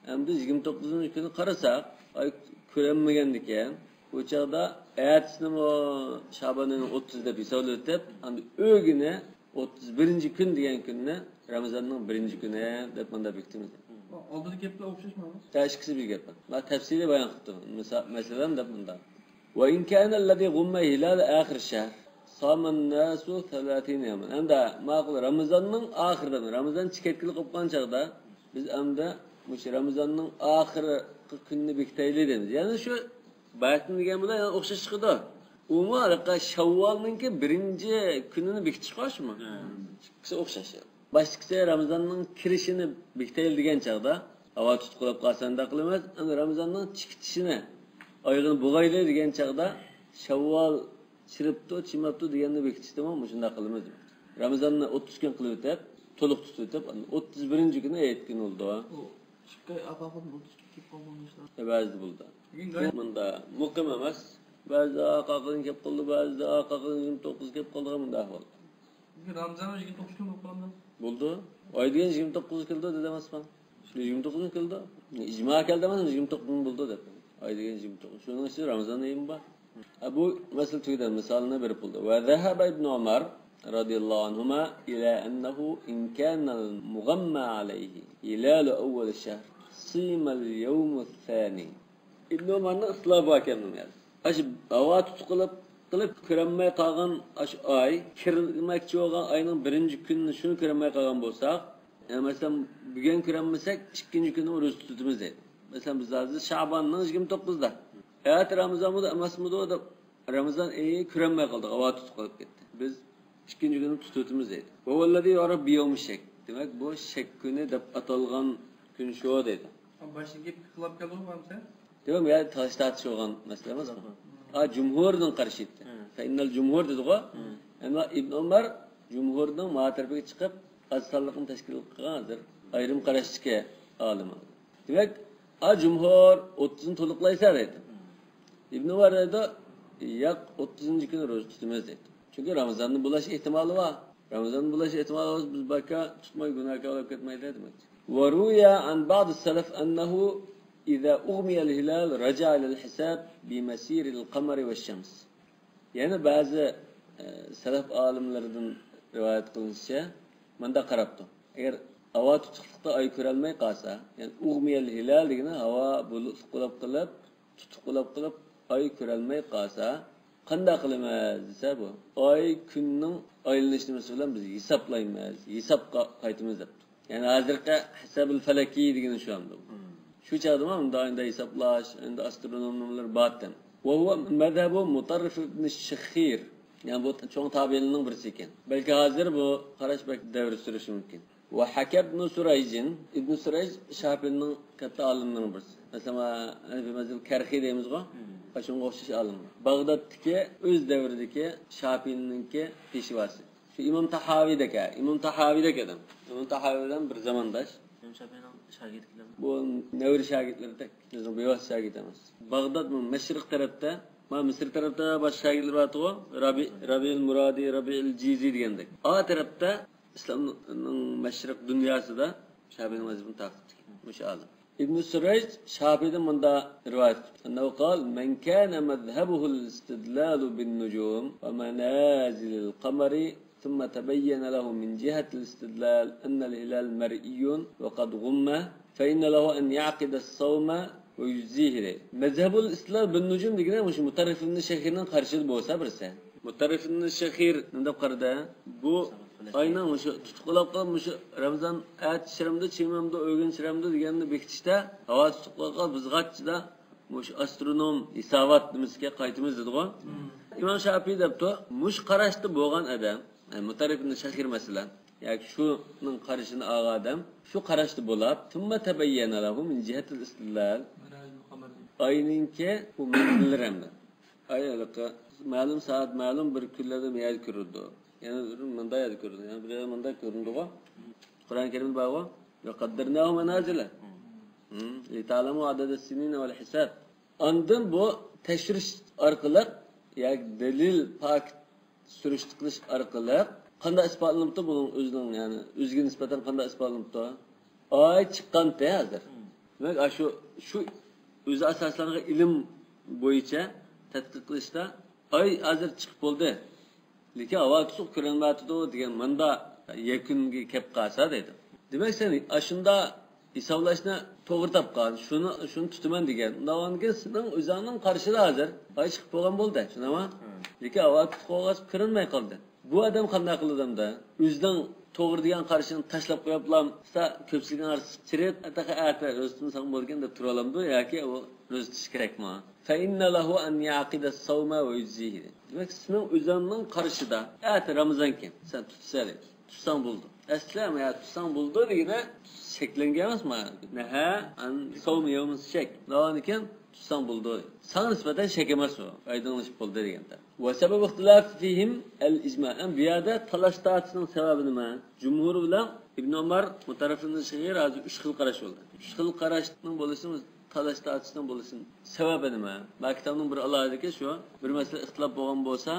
Hem de 29'un günü karasak, ay kürenmegendiken, bu çağda ertesinin o Şaban ayının 30'da bir savul ötep, hani o güne 31. gün diyen gününe Ramazan'ın 1. güne depmanda biktimiz. Aldığın geple okşaşmamız. Teşkisi bir gep. Ben tefsiri bayan kıttım. Mesela depmanda. وَاِنْ كَانَ الَّذ۪ي غُمَّ هِلَالَ آخِرِ الشَّهْرِ صَامَ النَّاسُ 30 يَوْمًا. Hem de makul Ramazan'ın ahirden, Ramazan çiketkili kopkan çağda biz hem de Ramazan'ın ahiri 40 gününü bekteyli demiz. Yani şu bayatın degen bu da yani okşaş çıkıdı. Umarım Şevval'ınki 1. gününü bektiş koş mu? Kısa okşaş. Başlıkça Ramazan'ın kirişini bekteyli degen çağda hava tutkulap kalsan da kılamaz. Yani Ramazan'ın çıkışını ayağını buğaylı degen çağda Şevval çırıptı, çimaptı diyenini bekçi tamam mı? Şunda kılımız. Ramazan'ı 30 gün kılıp ötep, toluk tutup, 31. günü ayet gün oldu. O çıkkay apapın 30 kip olmamışlar. Bazı buldu. Bunda mukim emas. Bazı akakın kep kıldı, bazı akakın 29 kep kıldı bunda ahval. Ramazan'a 29 gün okulandı. Buldu. Ay diyen 29 kıldı dedem asman. 29 gün kıldı. İcma keldi ama 29 gün buldu dedi. Ay diyen 29. Şunun için Ramazan'da iyi mi var? Bu mesele tüyden misalına verip buldu. Ve zehebe İbn Ömer radıyallahu anhuma ila ennehu in kana mugamma aleyhi hilal evvel şehr simel yevm thani. İbn Ömer'in ıslahı hakeminin yani. Aşı hava tutukulup kıranmaya kalgan ay, kirmekçi olan ayının 1. gününü şunu kıranmaya kalgan bolsak, yani mesela bugün kıranmasak 2. günü oruç tutumuz değil. Mesela biz azı Şaban'ın 29'da. Evet Ramazan'da emasmıda o da Ramazan iyi kürenmeye kaldık. Hava tutup gitti. Biz 2. günü tututumuz değil. Bu vallahi yarab biyomuş şek. Demek bu şek günü de atılgan gün şu dedi. Başlık gibi kılap kalır mı sen? Diyorum ya taştat şu olan meselemiz mi? Cumhurdan karşıydı. Feinnel cumhur dedi o. Ama İbn Ömer cumhurdan muhatabeye çıkıp azsallıkın teşkil kılgandır. Ayrım karışık alımı. Demek cumhur 30'un toluklaysa dedi. İbn Ömer dedi yak 30. günü roz tutumuz dedi. Çünkü Ramazan'ın bulaş ihtimali var. Ramazan'ın bulaş ihtimali var. Biz baka tutmayı günahkar olup gitmeyi demek. وروي عن بعض السلف أنه إذا أغمي الهلال رجع إلى الحساب بمسير القمر والشمس. Yani bazı selef alimlerden rivayet kılınışça ben de karabdım. Eğer hava tutuklukta ay körelmeye kalsa, yani uğmiyel hilal degine hava bulutluk kılıp, tutukluk kılıp ay körelmeye kalsa, kanda kılmaz dese bu. Ay günün aylanışması bilen biz hesaplaymayız, hesap kayıtımız yaptık. Yani hazırki hesabül felaki degine şu anda bu. Şu çağda ama daha önce hesaplaş, önde astronomlar batten. وهو مذهب مطرف ibn Şekhir. Yani bu çoğun tabiinin birisi iken. Belki hazır bu Karaşbek devri sürüşü mümkün. Ve Hakem ibn Surayj'in, İbn Surayj Şafii'nin katta alimlerinden birisi. Mesela mesela Kerhi deyimiz o. Kaçın okşaş alim. Bağdat'taki öz devrideki Şafii'ninki peşivası. Şu İmam Tahavi'deki, İmam Tahavi'deki adam. İmam Tahavi'den bir zamandaş. İmam Şafii'nin şagirdleri. Bu nevri şagirdleri tek, bizim beyaz şagird emas. Bağdat'ın meşrik tarafta, Mısır tarafta baş şagirdler var o. Rabi'il Muradi, Rabi'il Cizi degandek. A tarafta İslam'ın meşrik dünyasında Şafii'nin mazhabını takip ettik. Müşahede. İbn Surayj Şafii'den bunda rivayet etmiş. Ennehu قال men kana mazhabuhu al-istidlal bin-nujum ve manazil al-qamar ثم تبين له من جهة الاستدلال أن الهلال مرئي وقد غم فإن له أن يعقد الصوم ويجزيه له. مذهب الإسلام بالنجوم دينا مش مترف من الشهير قرشد بوسا برسا. مترف من الشهير ندب قردا بو ayna مش tutuqlab qolib مش Ramazan at shiramda chimamda o'g'in shiramda deganni bekitishda havo tutuqlab qolib biz g'achda mush astronom hisobot nimasiga qaytimiz dedi-ku. İmam Şafii debdi, mush qarashda bo'lgan adam mutarifni shahir masalan yoki shuning qarashini olgan odam shu qarashda bo'lib tumma tabayyana lahu min jihatil istidlal ayninki bu mendilarımda ayolqa ma'lum soat ma'lum bir kunlarda meyal ko'rdi yani manda yad ko'rdi yani bir manda ko'rindi ku Qur'on Karimda bor va qaddarnahu manazila li ta'lamu adad as-sinin wal hisab ondan bu tashrish orqali yoki dalil pak sürüştü kılış arkalı qanday isbotlanibdi buning o'zining yani o'ziga nisbatan qanday isbotlanibdi ay chiqqan te hozir demak shu o'zi asoslangan ilm bo'yicha tadqiq qilishda ay hozir chiqib bo'ldi lekin avval suq ko'rinmayapti degan manda yakunga kelib qolsa deydi demak sen shunda hisoblashni to'g'ri topgan shuni tutaman degan undan keyin sening o'zingning qarshida hozir ay chiqib bo'lgan bo'ldi tushunami lekin avval tutqog'az ko'rinmay qoldi bu odam qanday qildimda o'zining to'g'ri degan qarashini tashlab qo'yiblam ko'pchilikning orasida chirib ataqa o'zim sog' bo'lgan deb tura olamdi yoki u ro'za tutish kerakmi fa inna lahu an yaqida as-sawma wa yujzihi demak sening o'zingning qarshida ramazon keyin sen tutsang bo'ldi aslan ya tutsang bo'ldi deganda sheklangan emasmi naha an sawm yawm shek nonikin tutsang bo'ldi sana nisbatan shek emas u aydınlaşıp bo'ldi deganda va sabab ixtilof fihim al-ijma' bu yerda talash ta'tining sababi nima jumhur bilan ibn Umar mutarafin shahir hozir 3 xil qarash bo'ldi 3 xil qarashning bo'lishimiz talash ta'tining bo'lishini sababi nima maktabning bir alohidagi shu bir masala ixtilof bo'lgan bo'lsa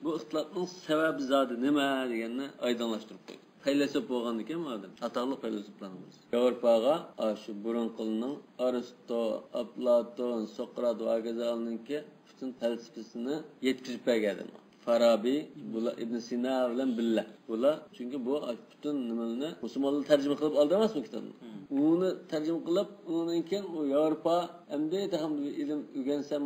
bu ixtilofning sababi zodi nima deganni aydınlaştirib qo'ydi Faylasuf bo'lgan ekan bu odam ataqli faylasuflarimiz Yevropaga shu burunqilning Aristo, Aflatun, Sokrat va Gazalninki butun falsafasini yetkazib bergan Farabi, bular Ibn Sina bilan billa. Bular chunki bu butun nimani musulmonlar tarjima qilib oldi emasmi kitobni. Uni tarjima qilib, undan keyin u Yevropa hamda ham ilm o'rgansam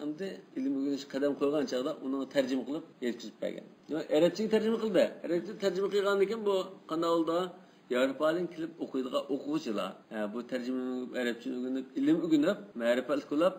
endi ilm o'rganish qadam qo'ygan chog'da uni tarjima qilib yetkazib bergan. Demak, arabchaga tarjima qildi. Arabcha tarjima qilgandan keyin bu qanday bo'ldi? Yevropadan kelib o'qiydigan o'quvchilar bu tarjima arabchani o'rganib, ilm o'rganib, ma'rifat qilib,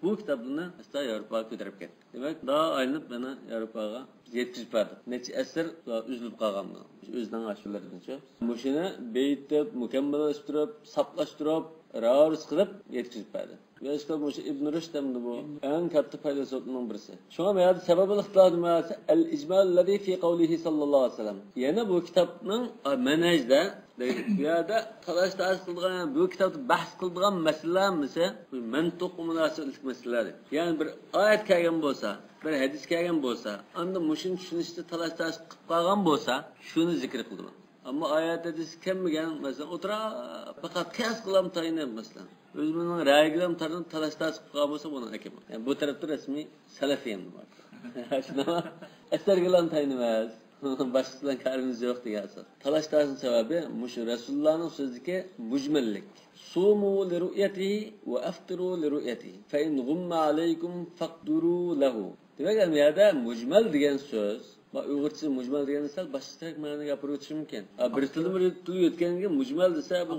bu kitobni hasta Yevropaga ko'tarib ketdi. Demak, da aylanib mana Yevropaga yetkazib berdi. Necha asr uzilib qolgan bu. O'zining ashularidancha. Mushuni beytib, mukammallashtirib, saplashtirib, ravz qilib yetkazib berdi. Başka Musa İbn Rüşd'den bu en katta faydasının birisi. Şu an yani sebep ixtilafı el-icmal-lezî fi kavlihi sallallahu aleyhi ve sellem. Yani bu kitabın menajda ya da talashda asılgan bu kitapta bahs qildigan masalalar mesela mantiq münasiblik meseleleri. Yani bir ayet kelgan bo'lsa, bir hadis kelgan bo'lsa, anda mushun tushunishda talashda qilib qolgan bo'lsa, shuni zikr qildim. Ama ayet hadis kelmagan mesela o'tira faqat qiyos qilam tayinib mesela. Özümün rəyiqləm tarın talaşda çıxıb olsa bunu hakim. Yəni bu tərəfdə rəsmi salafiyəm var. Şuna əsər qılan tayinməz. Başqalarının karımız yox deyəsə. Talaşdasının səbəbi muş Rasulullahın sözüdəki mujmallik. Sumu li ru'yatihi və aftiru li ru'yatihi. Fa in ghumma alaykum faqduru lahu. Demək yəni mujmal degan so'z Uyg'urcha mujmal degan sal boshqa ma'noga gapirib o'tish mumkin. Bir til yetganga mujmal desa bu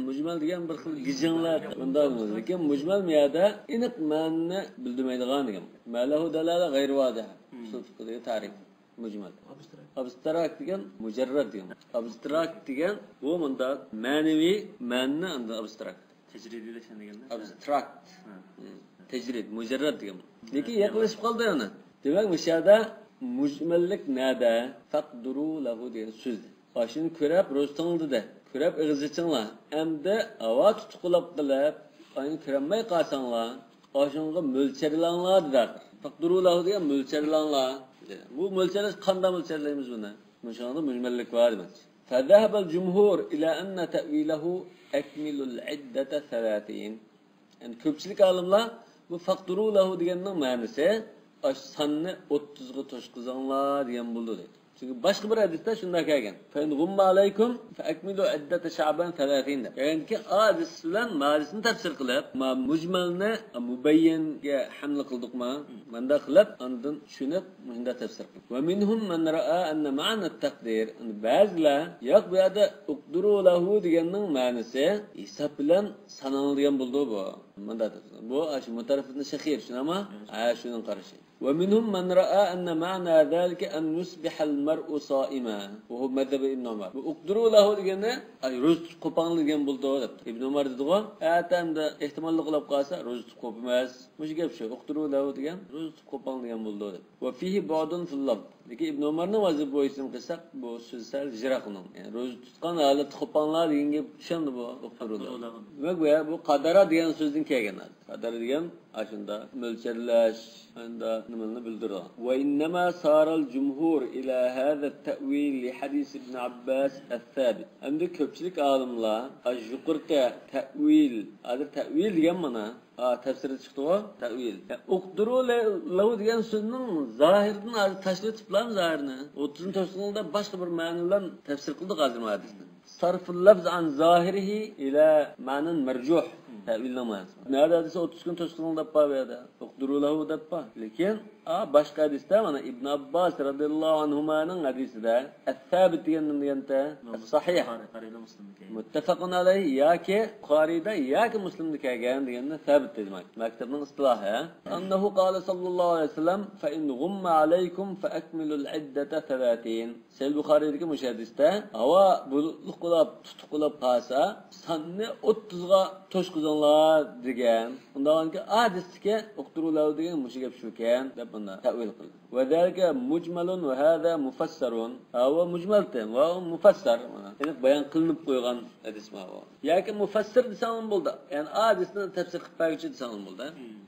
mujmal degan bir xil gijinglar bunday bo'ladi. Lekin mujmal miyada aniq ma'noni bildirmaydigan degan. Malahu dalala g'ayri vodih. Fiqhdagi ta'rif mujmal. Abstrakt degan mujarrad degan. Abstrakt degan bu bunda ma'naviy ma'noni unda abstrakt. Tajridida shan deganda. Abstrakt. Tajrid mujarrad degan. Lekin yaqinlashib qoldi yana. Demak, bu yerda mujmallik nada faqduru lahu degan so'zdi. Başını körep rostangdı da. Körep ıgızıçınla. Emde ava tutukulap qilib, ayın köremmey qalsanlar, aşınğı mölçerilanlar der. Faqduru lahu degan mölçerilanlar. Bu mölçeriz qanda mölçerleyimiz buni. Muşanda mujmallik var demek. فذهب الجمهور إلى أن تأويله أكمل العدة 30. Yani köpçülük alimler bu faqduru lahu deganning ma'nosi sanni 30ga to'shqizanlar degan bo'ldi dedi. Çünkü başka bir hadiste şundan kelgan. Fe in gumma alaykum fe akmilu iddete şa'ban 30 deb. Yani ki hadis bilan ma'nosini tafsir qilib, mujmalni mubayyinga haml qildikmi? Manda qilib, ondan tushunib, bunda tafsir qilib. Va minhum man ra'a anna ma'na at-taqdir. Ba'zilar yo'q bu yerda uqduru lahu deganning ma'nosi hisob bilan sanaladigan bo'ldi bu. Manda bu ash mutarafidni shahir shunama? Shuning qarashi. ومنهم من رأى أن معنى ذلك أن يصبح المرء صائما وهو مذهب ابن عمر. اقدروا له دegende ay roz tutib qo'panligan bo'ldi deb. Ibn Umar dedi-ku, atamda ehtimolli qilib qolsa roz tutib qo'ymas. Mush gap shu. Uqduru lahu degan roz tutib qo'panligan bo'ldi deb. Va fihi ba'dun fil lab. Lekin Ibn Umarning o'zi bo'yisin qilsak, bu so'z sal jiraqning. Yani roz tutgan holat qo'panlar degan gap tushandi bu. Uqduru lahu. Bu qadara degan so'zdan kelgan. Qadara degan ashunda mo'lcherlash anda nimani bildiradi. Wa innama saral jumhur ila hada at-ta'wil li hadis ibn Abbas al-thabit. Endi ko'pchilik olimlar yuqorqi ta'wil, adir ta'wil degan mana tafsiri chiqdi-ku, ta'wil. Uqduru lahu degan so'zning zohiridan hozir tashlatib bilan zohirini 30-da boshqa bir ma'no bilan tafsir qildik hozir hadisni. Sarful lafz an zahirihi ila ma'nan marjuh. Ta'vilning ma'nosi. Nada desa 30 kun to'shqin deb qo'yadi. Uqduru lahu deb qo'y. Lekin boshqa hadisda mana Ibn Abbas radhiyallohu anhumaning hadisida as-sabit deganda sahih muttafaqun alayhi yoki Buxoriyda yoki Muslimda kelgan deganda sabit demak. Maktabning istilohi. Annahu qala sallallohu alayhi vasallam fa in gumma alaykum fa akmilu al-iddata 30. Sahih Buxoriydagi mushadisda havo bulutliq qilib tutuqlab qolsa sanni 30 ga to'shqizonlar degan. Undan ki hadisga uqduru lahu degan mush gap shu ekan deb bunda ta'wil qildi. Va zalika mujmalun va hada mufassarun. Havo mujmaldan va mufassar. Yani bayon qilinib qo'ygan hadis ma bu. Yoki mufassir desam bo'ldi. Yani hadisni tafsir qilib beruvchi desam bo'ldi.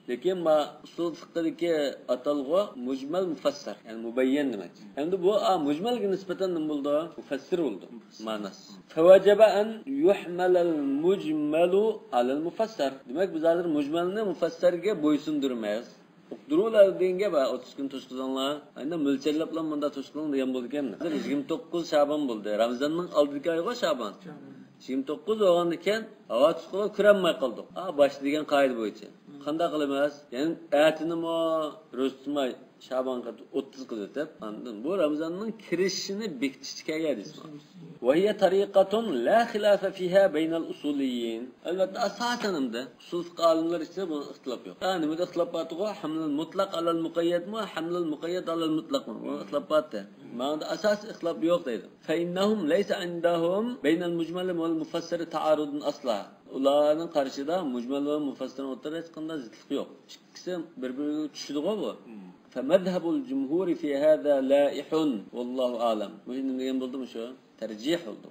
Lekin ma usul fiqhdagi atalg'u mujmal mufassar, yani mubayyan demak. Endi bu mujmalga nisbatan nima bo'ldi? Mufassir bo'ldi ma'nosi. Fawajaba an yuhmal al-mujmalu ala al-mufassar. Demak biz hozir mujmalni mufassarga bo'ysundirmaymiz. Uqdurular denge ba 30 kun to'shqizonlar. Endi mo'lcherlab bilan bunda to'shqizon degan bo'ldi ekan. 29 Shaban bo'ldi. Ramazonning oldingi oyi Shaban. 29 bo'lgan ekan, havo tushqizib kiramay qoldik. Bosh degan qoida bo'yicha. Qanday qilamiz? Ya'ni aytinimi ro'ztmay Shabanga 30 qilib deb, andan bu Ramazonning kirishini bekitishga deysiz. Va hiya tariqatun la xilafa fiha baynal usuliyyin. Albatta asosanimda usul fiqh olimlar ichida bu ixtilof yo'q. Nima ixtilof bor? Hamlul mutlaq alal muqayyadmi, hamlul muqayyad alal mutlaqmi? Bu ixtilof bor. Ma'noda asos ixtilof yo'q deydi. Fa innahum laysa indahum baynal mujmal wal mufassir ta'arudun asla. Ularning qarshida mujmal va mufassirning o'rtasida hech qanday zidlik yo'q. Ikkisi bir-biriga tushidi-ku bu. فمذهب الجمهور في هذا لائح والله أعلم. مش نيجي بقول شو ترجيح oldu.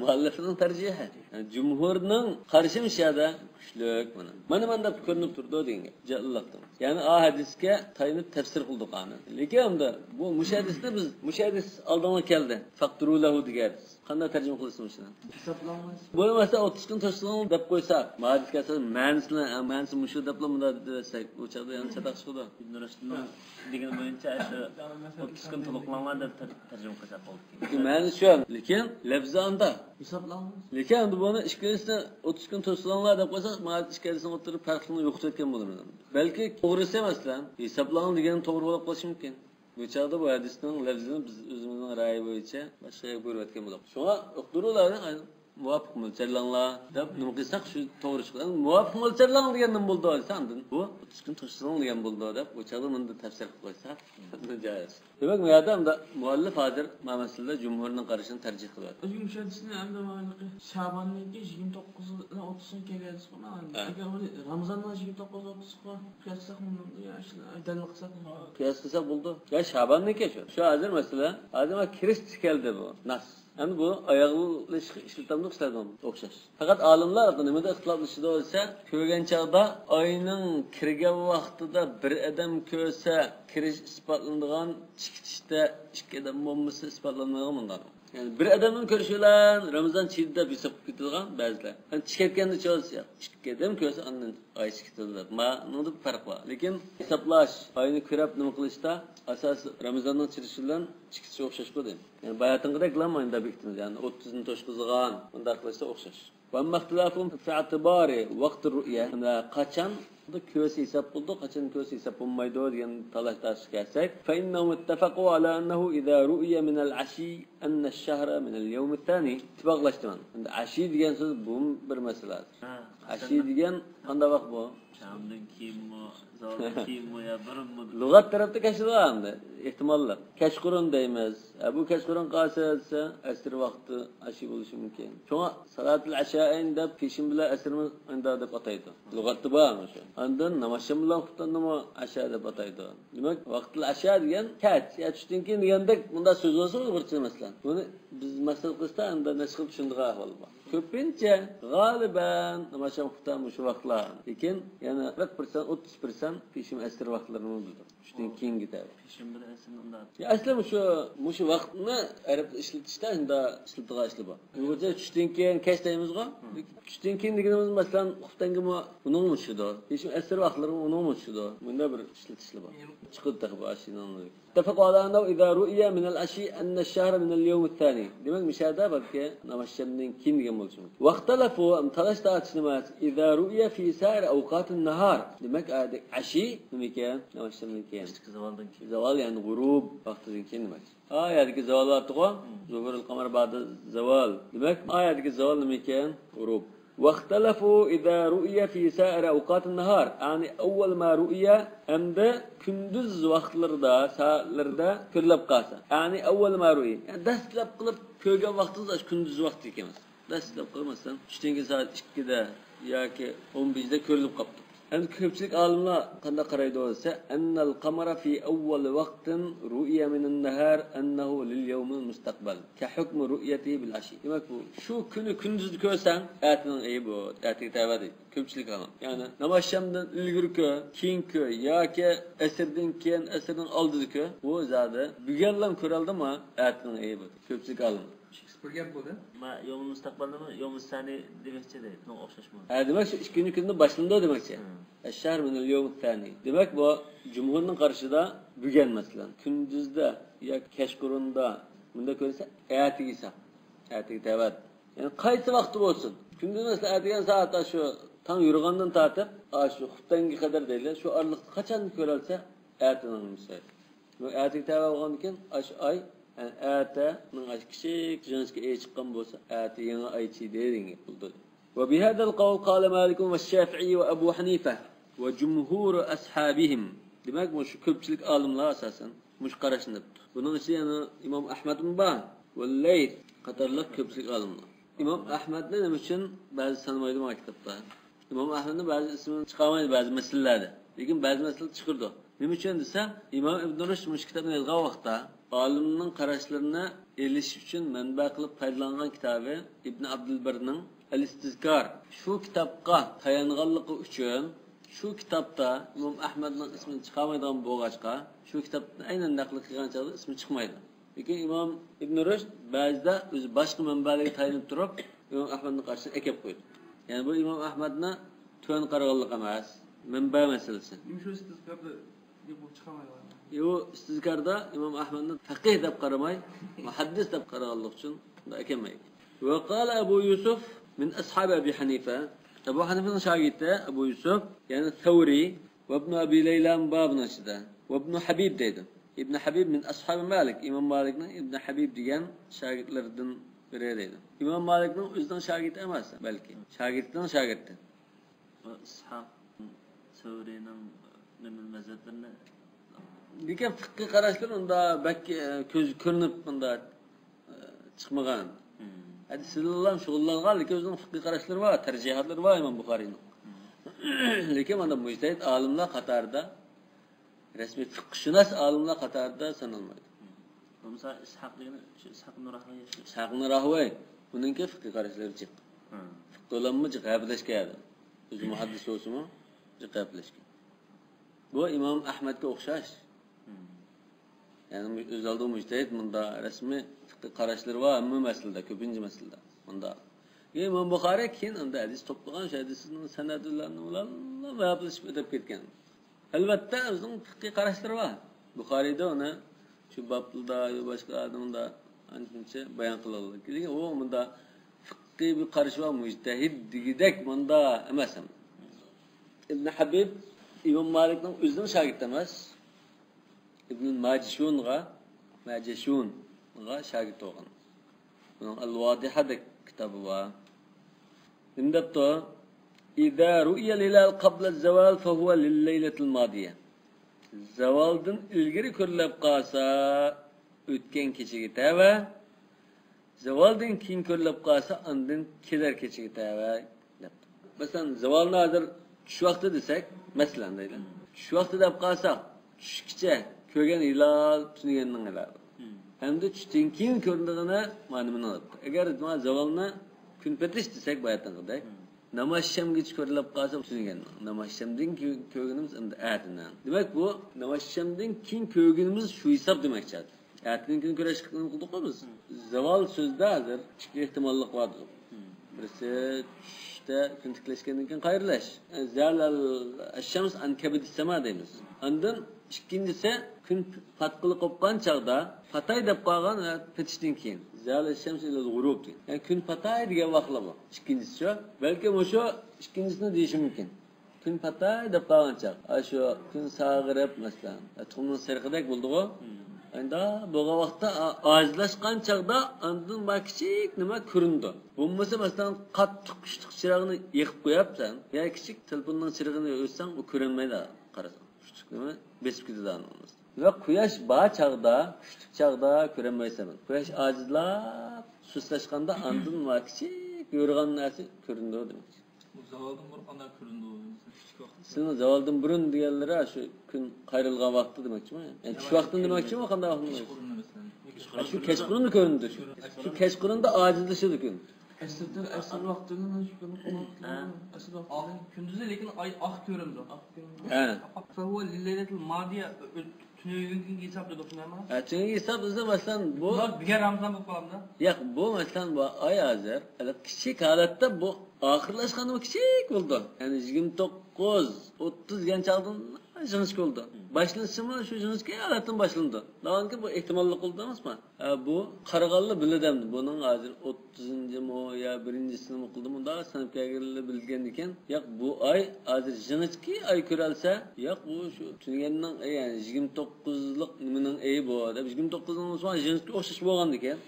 Muallifning tarjihi. Yani jumhurning qarshi mishada kuchlik mana. Mana ko'rinib turdi degan. Jallaqdim. Ya'ni hadisga tayinib tafsir qildik ani. Lekin unda bu mushadisda biz mushadis oldinga keldi. Faqturu lahu degan. Qanday tarjima qilishimiz shuni? Hisoblanmas. Bo'lmasa 30 kun to'shqin deb qo'ysak, hadisga ma'nosi mushu deb bunda desak, bu chaqda yana sadaq chiqdi. Ibn Rushdning degan bo'yicha 30 kun to'liqlangan deb tarjima qilsak bo'ldi. Ma'nosi shu. Lekin lafzanda hisoblanmas. Lekin endi buni ishkilisini 30 kun to'sqinlar deb qo'ysak, ma'lum ishkilisini o'tirib farqini yo'qotayotgan bo'ladi. Balki to'g'risi emasdan, hisoblan degan to'g'ri bo'lib qolishi mumkin. Bu chaqda bu hadisning lafzini biz o'zimizning ra'yi bo'yicha boshqaga ko'rayotgan bo'lamiz. Shunga uqdirularni muvofiq mo'ljallanlar deb nima qilsak shu to'g'ri chiqadi. Muvofiq mo'ljallan degan nima bo'ldi olsandin? Bu 30 kun to'shsin degan bo'ldi deb o'chada bunda tafsir qilib qo'ysa joiz. Demak, bu yerda ham muallif hozir mana masalada jumhurning qarashini tarjih qilyapti. O'zim shadisini hamda mana Sha'bonninki 29 dan 30 ga keladi qo'yman. Agar uni Ramazondan 29 30 ga qiyossak dalil qilsak qiyos qilsa bo'ldi. Ya Sha'bonniki shu hozir masalan, hozir kirish keldi bu nas. Endi bu oyoqli ishlatamni ishlardan o'xshash. Faqat olimlar nimada ixtiloflashadi bo'lsa, ko'rgan chaqda oyning kirgan vaqtida bir odam ko'rsa, kirish isbotlanadigan, chiqishda ikki odam bo'lmasa isbotlanmaydigan bundan. Yani bir adamın ko'rishi bilan Ramazon chiydi deb hisob ketilgan ba'zilar. Yani chiqayotganda cho'lsa, ikki odam ko'rsa undan oy chiqadi. Ma'noda farq bor. Lekin hisoblash, oyni ko'rib nima qilishda asos Ramazonning chiqishi bilan chiqishi o'xshash bo'ladi. Yani bayatınqida reklamani deb aytamiz. Yani 30 ni to'shqizgan, bunda qilsa o'xshash. Va maxtilafum fi i'tibari vaqt ru'ya. Qachon köse hesap buldu, kaçın köse hesap bulmaydı degan talash kelsak, fa innahum ittafaqu ala annahu idha ru'ya min al-ashi anna ash-shahra min al-yawm ath-thani. İttifaqlaştıman. Endi ashi degan so'z bu bir masaladir. Ashi degan qanday vaqt bu? Shamdan kiyimmi, zaldan kiyimmi ya birimmi? Lug'at tarafda kashilgandi, ehtimollar. Kashqurun deymiz. Bu kashqurun qasirsa asr vaqti ashi bo'lishi mumkin. Shunga salatul asha'in deb peshin bilan asrni unda deb ataydi. Lug'atda bormi shu? Ondan namozsham bilan xuftanma asha deb ataydi. Demak, vaqtul asha degan kech, ya tushdan keyin degandek bunda so'z bo'lsa o'g'ircha masalan. Buni biz masal qilsa unda nashqib tushundigan ahvol bor. Ko'pincha g'aliban namozsham xuftan shu vaqtlar. Lekin yana 40%, 30% peshin asr vaqtlarini bildir. Tushdan keyin ketadi. Peshin bilan asrni unda. Ya aslan shu vaqtni arab ishlatishda unda ishlatilgan ishlar bor. Uyg'urcha tushdan keyin kech deymizmi? Tushdan keyin deganimiz masalan xuftangimi uning mushido. Peshin asr vaqtlari uning mushido. Bunda bir ishlatishlar bor. Chiqib taqib ashinani. اتفقوا على أنه إذا رؤي من العشي أن الشهر من اليوم الثاني. دماغ مشاهدة بلكي نمشينا كين جمل شو. واختلفوا امتلاش تأتشنمات إذا رؤي في سائر أوقات النهار. دماغ عشي نمكين نمشينا كين. زوال يعني غروب وقت كين نمك. يعني كزوال تقوى ظهور القمر بعد الزوال. دماغ يعني كزوال نمكين غروب. واختلفوا إذا رؤي في سائر أوقات النهار يعني أول ما رؤي عند كندز وقتلردا ساعتلردا كلب قاسا يعني أول ما رؤي يعني دستلب قلب كوغا وقتدا كندز وقت كيمس دستلب قلب مثلا 2 saat 2'de yoki 11'de كلب قبط Endi ko'pchilik olimlar qanday qaraydi bo'lsa, annal qamara fi awwal waqtin ru'ya min an-nahar annahu lil-yawm al-mustaqbal ka hukm ru'yatihi bil-ashi. Demak bu shu kuni kunduzni ko'rsang, aytining aybi, aytiga tavadi. Ko'pchilik ham. Ya'ni namozshamdan ilgirki, keyinki yoki asrdan keyin, asrdan oldinki, bu zodi bugunlam ko'raldimi, aytining aybi. Ko'pchilik olim. Shakespeare bo'ldi. Ma yomon mustaqbaldami, yomon sani demakchi deydi. Buni o'xshashmi? Demak shu ikkinchi kunning boshida demakchi. Ash-shahr min al-yawm ath-thani. Demak bu jumhurning qarshida bugun masalan, kunduzda yoki kashqurunda bunda ko'rsa, ayatiga hisob. Ayatiga tavat. Ya'ni qaysi vaqti bo'lsin. Kunduz masalan aytigan soatda shu tong yurgandan tortib, shu xuftanga qadar deydi. Shu oraliqda qachon ko'ralsa, ayatining misol. Bu ayatiga tavat bo'lgandan keyin ay yani a'taning kichik jinsiga chiqqan bo'lsa, a'ta yangi aychi deydigan bo'ldi. Va bihada al-qawl qala Malik va Shafi'i va Abu Hanifa va jumhur ashabihim. Demak, bu shu ko'pchilik olimlar asosan mush qarashni debdi. Buning ichida yana Imom Ahmad ibn Ban va Layth qatorliq ko'pchilik olimlar. Imom Ahmadni nima uchun ba'zi sanmaydi maktabda? Imom Ahmadning ba'zi ismini chiqarmaydi ba'zi masalalarda. Lekin ba'zi masalalar chiqirdi. Nima uchun desa, Imom Ibn Rushd mush kitobni yozgan vaqtda olimning qarashlarini elish uchun manba qilib foydalangan kitobi Ibn Abdulbarning Al-Istizkar. Shu kitobga tayanganligi uchun shu kitobda Imom Ahmadning ismini chiqarmaydigan bo'lg'achqa, shu kitobni aynan naql qilgan chog'da ismi chiqmaydi. Lekin Imom Ibn Rushd ba'zida o'zi boshqa manbalarga tayanib turib, Imom Ahmadning qarshisiga ekib qo'ydi. Ya'ni bu Imom Ahmadni tuvan qaraganlik emas, manba masalasi. Shu istizkorda deb chiqamaydi. Yo istizkarda Imom Ahmadni faqih deb qaramay, muhaddis deb qaraganlik uchun bunda ekanmaydi. Va qala Abu Yusuf min ashab Abi Hanifa. Abu Hanifaning shogirdi Abu Yusuf, ya'ni Thawri va Ibn Abi Layla babnashida. Va Ibn Habib deydi. Ibn Habib min ashab Malik. Imom Malikning Ibn Habib degan shogirdlaridan biri deydi. Imom Malikning o'zining shogirdi emas, balki shogirdining shogirdi. Va Ishaq Sövreyning nima mazatlarni lekin fiqhiy qarashlar unda balki ko'z ko'rinib bunda chiqmagan. Hadi sizlar shug'ullangan lekin o'zining fiqhiy qarashlari bor, tarjihatlari bor Imom Buxoriyning. Lekin mana mujtahid olimlar qatorida rasmiy fiqhshunos olimlar qatorida sanalmaydi. Bo'lmasa Ishaq degan shu Ishaq ibn Rahvoy Ishaq ibn Rahvoy buningki fiqhiy qarashlari chiq. Fiqhlanma jiqablashgan. O'zi muhaddis bo'lsa-mu, jiqablashgan. Bu Imom Ahmadga o'xshash. Yani özellikle mujtahid bunda rasmiy fiqh qarashlari va hamma masalada, ko'pincha masalada. Bunda Imom Buxoriy keyin unda hadis to'plagan, shu hadisning sanadlarini ular vablashib o'tib ketgan. Albatta o'zining fiqh qarashlari bor. Buxoriyda uni shu babda yo boshqa odamda ancha bayon qiladi. Lekin u bunda fiqhiy bir qarash va mujtahid degidek bunda emas. Ibn Habib Imom Malikning o'zining shogirdi emas. İbn Majishun'a şagird olgan. Bunun Al-Vadiha de kitabı var. Indapto İza ru'ya lilal qabla az-zawal fa huwa lil-laylatil madiye. Zavaldan ilgiri ko'rilib qolsa o'tgan kechaga tava. Zavaldan keyin ko'rilib qolsa undan kelar kechaga tava debdi. Masalan, zavalni hozir tush vaqti desak, masalan deydi. Tush vaqti deb qolsak, tushgacha ko'rgan hilal tushganning hilali. Hamda tushdan keyin ko'rindigini ma'lumini olibdi. Agar zavolni kun patish desak bayatangidek, namoz shamgacha ko'rilib qolsa tushgan. Namoz shamdan keyin ko'rganimiz endi atidan. Demak bu namoz shamdan keyin ko'rganimiz shu hisob demakchi. Atidan keyin ko'rish qildik biz. Zavol so'zda hozir ikki ehtimollik bor. Birisi tushda kun tiklashgandan keyin qayrlash. Zalal ash-shams an kabid sama deymiz. Ondan ikkinchisi kun patqili qopgan chaqda patay deb qolgan petishdan keyin zal shams ila al-ghurub. Yani kun patay degan vaqtlar bor. Ikkinchisi shu, balki o'sha ikkinchisini deyish mumkin. Kun patay deb qolgan chaq. Shu kun sag'irib masalan, tuxumning sirqidek bo'ldi-ku. Endi bu vaqtda ojizlashgan chaqda undan kichik nima ko'rindi. Bo'lmasa masalan qattiq kuchli chirog'ini yiqib qo'yapsan, yo kichik telefonning chirog'ini o'tsang u ko'rinmaydi qarasang. Nima besib ketadi. Ve quyosh bar chaqda, kuchli chaqda ko'rinmaysan. Quyosh ojizlab, sustlashganda andin va kichik yo'rg'an narsa ko'rindi demak. Bu zavoldan burun qanday ko'rindi u? Kichik vaqt. Sizning zavoldan burun deganlari shu kun qayrilgan vaqti demakchimi? Yani tush vaqtini demakchimi, qanday vaqtni? Shu kechqurun ko'rindi. Shu kechqurunda ojizlashadi kun. Asr vaqtini shu kuni qo'ymoqlar. Asr vaqti Kunduzi lekin ay oq ko'rindi. Ha. Fa huwa lil-laylatil madiya tunuygan kunga hisobladi shunami? Tungi hisob bizda masalan bu biga Ramazon bo'lib qolamda. Yo'q, bu masalan bu oy hozir kichik holatda bu oxirlashgani kichik bo'ldi. Ya'ni 29 30 ganchaqdan jinish bo'ldi. Başlanışımı şu jinski halatdan başlandı. Lavanki bu ehtimolli qildi emasmi? Bu qarag'anli biladamdi. Buning hozir 30-mo ya 1-sini qildim. Unda sanab kelganlar bilgan ekan. Yo'q, bu oy hozir jinski oy ko'ralsa, yo'q bu shu tunaganning ya'ni 29lik nimaning oyi bu deb 29ning so'ng jinski o'xshash bo'lgan ekan.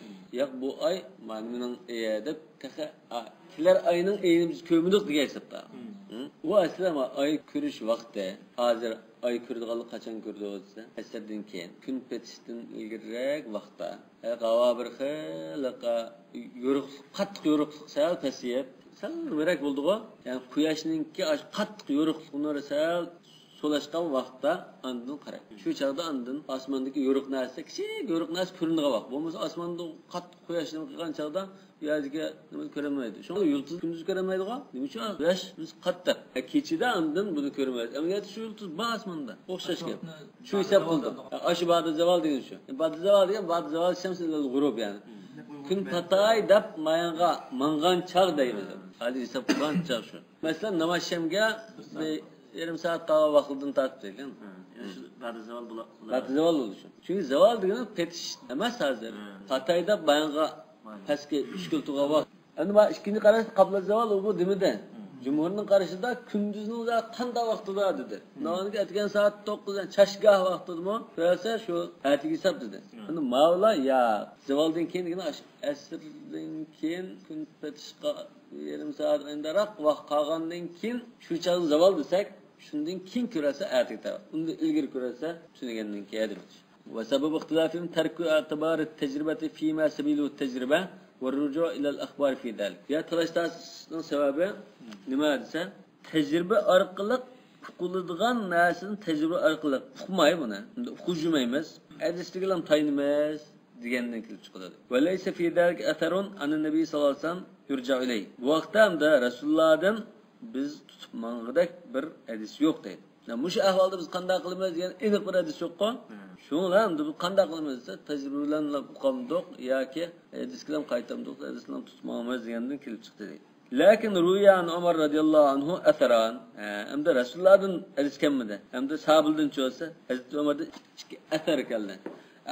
Yo'q, bu oy ma'lumning oyi deb kelar oyning oyini biz ko'rmadik degan hisobda. Bu aslida oy ko'rish vaqti hozir ay ko'rdiganlik qachon ko'rdi o'zi? Asrdan keyin, kun petishdan ilgariroq vaqtda. Qava bir xilqa yo'ruq, qattiq yo'ruqlik sal pasiyib, sal merak bo'ldi-ku. Ya'ni quyoshninki qattiq yo'ruqlik nuri sal solashgan vaqtda andin qarang. Shu chaqda andin osmondagi yo'ruq narsa, kichik yo'ruq narsa ko'rinadigan vaqt. Bo'lmasa osmonda qattiq quyoshni qilgan chaqda yerga nima ko'rinmaydi. Shunga yulduz kunduz ko'rinmaydi-ku. Nima uchun? Quyosh biz qattiq. Kechida andin buni ko'rmaydi. Ammo shu yulduz bor osmonda. O'xshash gap. Shu hisob qildim. Shu ba'da zavol degan shu. Ba'da zavol degan ba'da zavol shams ilal g'urub yani. Kun patay deb mayanga mangan chaq deymiz. Hali hisob qilgan chaq shu. Masalan, namoz shamga yarim soat daha vaqtdan tartib ekan. Shu ba'da zavol bo'ladi. Ba'da zavol bo'ldi shu. Chunki zavol degani petish emas hozir. Patayda bayanga pastga 3 kultuga vaqt. Endi men ikkinchi qarash qabla zavol bu demidi. Jumhurning qarashida kunduzning qanday vaqtida dedi. Navonga aytgan soat 9dan chashgah vaqtidami? Bo'lsa shu atiga hisob dedi. Endi Mavla ya zavoldan keyin degani asrdan keyin kun petishga yarim soat indaroq vaqt qolgandan keyin shu chaqda zavol desak, Shundan keyin ko'rasa ertaga. Unda ilgari ko'rasa tushungandan keyin demoqchi. Va sabab ixtilofim tarku i'tibor at-tajribati fi ma sabilu at-tajriba va ruju' ila al-akhbar fi dalik. Ya talashning sababi nima desa, tajriba orqali uquladigan narsani tajriba orqali uqmay buni. Unda uqujmaymiz, hadisga ham taynimiz degandan kelib chiqadi. Va laysa fi dalik atharun an-nabiy sallallohu alayhi vasallam yurja' ilay. Bu vaqtda hamda Rasulullohdan biz tutib mang'idak bir hadis yo'q deydi. Mush ahvolda biz qanday qilamiz degan aniq bir hadis yo'q-ku. Shunlar hamda biz qanday qilamiz desa, tajriba bilan uqamdiq yoki hadisdan qaytamdiq, hadisdan tutmaymiz degandan kelib chiqdi deydi. Lakin ruyan Umar radhiyallohu anhu atharan. Hamda Rasulullohdan hadis kelmadi. Hamda sahabildan cho'sa, Hazrat Umardan ikki athar keldi.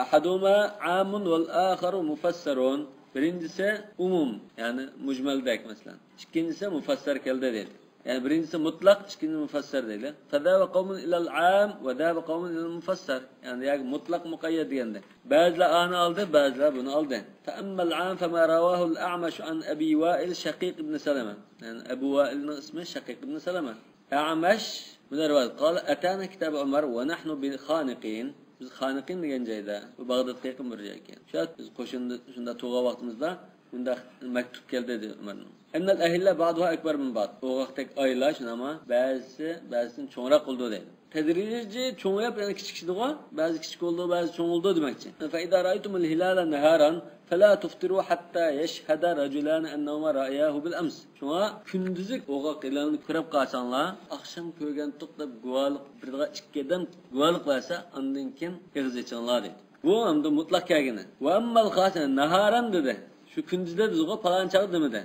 Ahaduma amun vel aharu mufassarun. Birincisi umum, yani mujmaldak mesela. İkincisi mufassar keldi dedi. Yani birincisi mutlak, ikincisi mufassar dedi. Fadava qawmun ilal am ve dava qawmun ilal mufassar. Yani mutlak muqayyad degende. Bazılar anı aldı, bazılar bunu aldı. Ta'ammal am fema ravahu al-A'mash an Abi Wa'il Shaqiq ibn Salama. Yani Abu Wa'il'in ismi Shaqiq ibn Salama. A'mash bu da rivayet. Qala atana kitab Umar ve nahnu bil khaniqin. Biz xaniqin degan joyda, bu Bag'dodga yaqin bir joy ekan. Biz qo'shinda shunda to'g'a vaqtimizda unda maktub keldi dedi Umarning. Annal ahilla ba'daha akbar min ba'd. O vaqtdagi oylar shunama ba'zisidan cho'ngroq qildi dedi. Tadrijiy cho'ngayib yana kichikdiga, ba'zi kichik bo'ldi, ba'zi cho'ng bo'ldi demoqchi. Fa idza ra'aytumul hilala naharan fala tuftiru hatta yashhada rajulan annahuma ra'ayahu bil ams. Shunga kunduzik o'g'a qilanni ko'rib qolsanglar, oqshom ko'rgan to'xtab guvohlik birga ikkidan guvohlik bersa, undan keyin eg'izchinglar dedi. Bu hamda mutlaq kelgani. Va ammal qasan naharan dedi. Şu kündüzde bizga falan çağ demedi.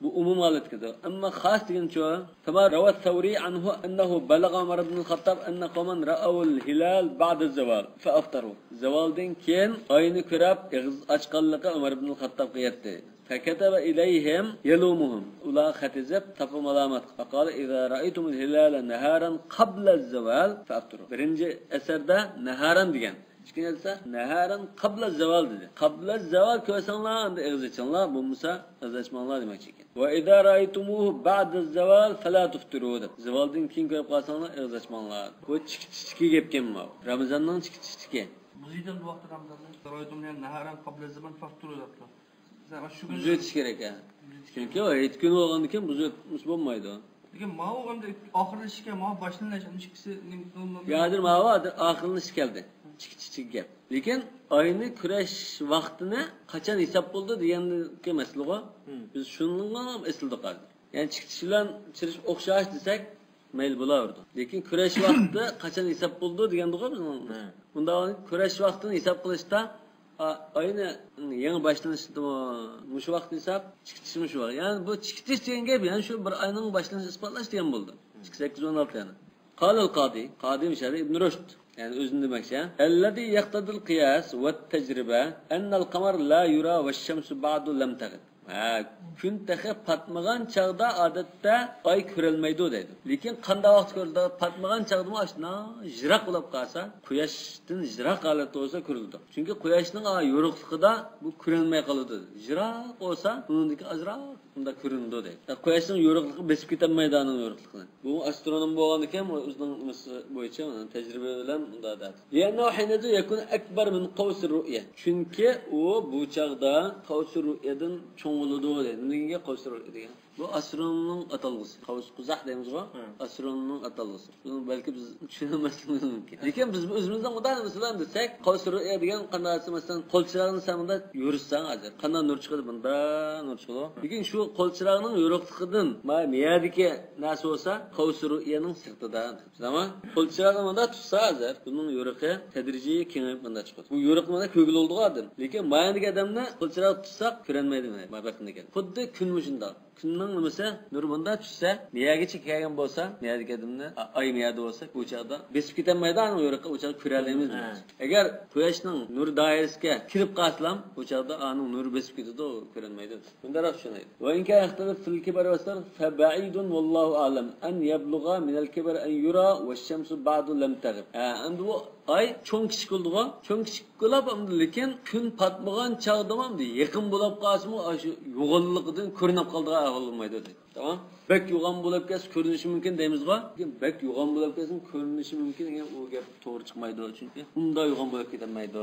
Bu umum halet kedi. Ama khas degan ço. Kama rawat Thawri anhu annahu balagha Umar ibn al-Khattab anna qawman ra'aw al-hilal ba'da az-zawal fa aftaru. Zawaldan keyin oyni ko'rib eg'iz ochganligi Umar ibn al-Khattabga yetdi. فكتب إليهم يلومهم ولا ختزب تفهم علامات فقال إذا رأيتم الهلال نهارا قبل الزوال فأفطروا. Birinci eserde naharan degan. İkincisi naharan qabla zaval dedi. Qabla zaval ko'rsanlar anda eg'izchanglar, bo'lmasa eg'izchmanlar demak ekan. Va idza ra'aytumuhu ba'da zaval fala tuftiru dedi. Zavaldan keyin ko'rib qolsanglar eg'izchmanlar. Bu chiki gapken bu. Ramazonning chiki. Buziydan bu vaqtda Ramazonda ra'aytumni naharan qabla zaval fafturu dedi. Shu Buz etish kerak ekan. Chunki o et kun bo'lgandan keyin buz etmiş bo'lmaydi. Lekin ma'u hamda oxirlashga ma'u boshlanish ikisi Yadir ma'u oxirlash keldi. Chik gap. Lekin oyni kurash vaqtini qachon hisob bo'ldi deganga masalaga biz shunga ham esildi qoldi. Ya'ni chiqish bilan chirish o'xshash desak mayl bo'lardi. Lekin kurash vaqti qachon hisob bo'ldi degandiga biz bunda kurash vaqtini hisob qilishda oyni yangi boshlanishda mush vaqt hisob chiqishmi shu. Ya'ni bu chiqish degan gap yani shu bir oyning boshlanishi isbotlash degan bo'ldi. 816 yani. Qala al-Qadi Mishari ibn Rushd yani özünü demekçi. Ellezî yaktadil qiyas ve tecrübe ennel qamar la yura ve şemsu ba'du lem tagib. Kun taxi patmagan chaqda odatda oy ko'rilmaydi deydi. Lekin qanday vaqt ko'rildi? Patmagan chaqda ashna jiroq bo'lib qolsa, quyoshdan jiroq holatda bo'lsa ko'rildi. Chunki quyoshning yo'riqligida bu ko'rilmay qoladi. Jiroq bo'lsa, uniki azroq unda ko'rindi deydi. Quyoshning yo'riqligi besib ketmaydi uning yo'riqligini. Bu astronom bo'lgan ekan, o'zining bo'yicha tajriba bilan unda deydi. Yana hinada yakun akbar min qawsir ru'ya. Chunki u bu chaqda qawsir ru'yadan cho'ng bo'ladi deydi. Nimaga qawsir ru'ya degan? Bu astronomning atalg'usi. Qavs quzaq deymiz-ku, astronomning atalg'usi. Buni balki biz tushunmasligimiz mumkin. Lekin biz o'zimizdan xudodan masalan desak, qaws ru'ya degan qanday masalan qo'lchirog'ni samida yurishsang hozir qanday nur chiqadi bunda, nur chiqadi. Lekin shu qo'lchirog'ning yo'riqligidan miyadagi narsa bo'lsa, qaws ru'yaning sirtida. Tamam? Qo'lchirog'ni bunda tutsa hozir, buning yo'riqi tadrijiy kengayib bunda chiqadi. Bu yo'riq mana ko'gil oldi odam. Lekin mayandagi odamni qo'lchirog' tutsak ko'rinmaydi mana. Babakni degan. Xuddi kun mushunda. Kunning nimasi nur bunda tushsa, miyagacha kelgan bo'lsa, miyadagi odamni oy miyada bo'lsa, bu chaqda besib ketmaydi, uni yo'riqqa u chaqda ko'ra olamiz. Agar quyoshning nur doirasiga kirib qolsam, bu chaqda uning nuri besib ketadi, ko'rinmaydi. Bundaroq tushunaydi. Va inka yaxtalif fil kibar wasar fa ba'idun wallahu a'lam an yablugha min al-kibar an yura wash-shamsu ba'du lam taghib. Endi bu ay cho'ng kichik bo'ldi-ku. Cho'ng kichik bo'lib, lekin kun patmagan chaqda ham yaqin bo'lib qolsa-mu, shu yo'g'onligidan ko'rinib qoldi, olmaydi dedi. Tamam. Bek yo'g'on bo'lib ketsa ko'rinishi mumkin deymizmi? Bek yo'g'on bo'lib ketsa ko'rinishi mumkin degan u gap to'g'ri chiqmaydi, chunki unda yo'g'on bo'lib ketmaydi.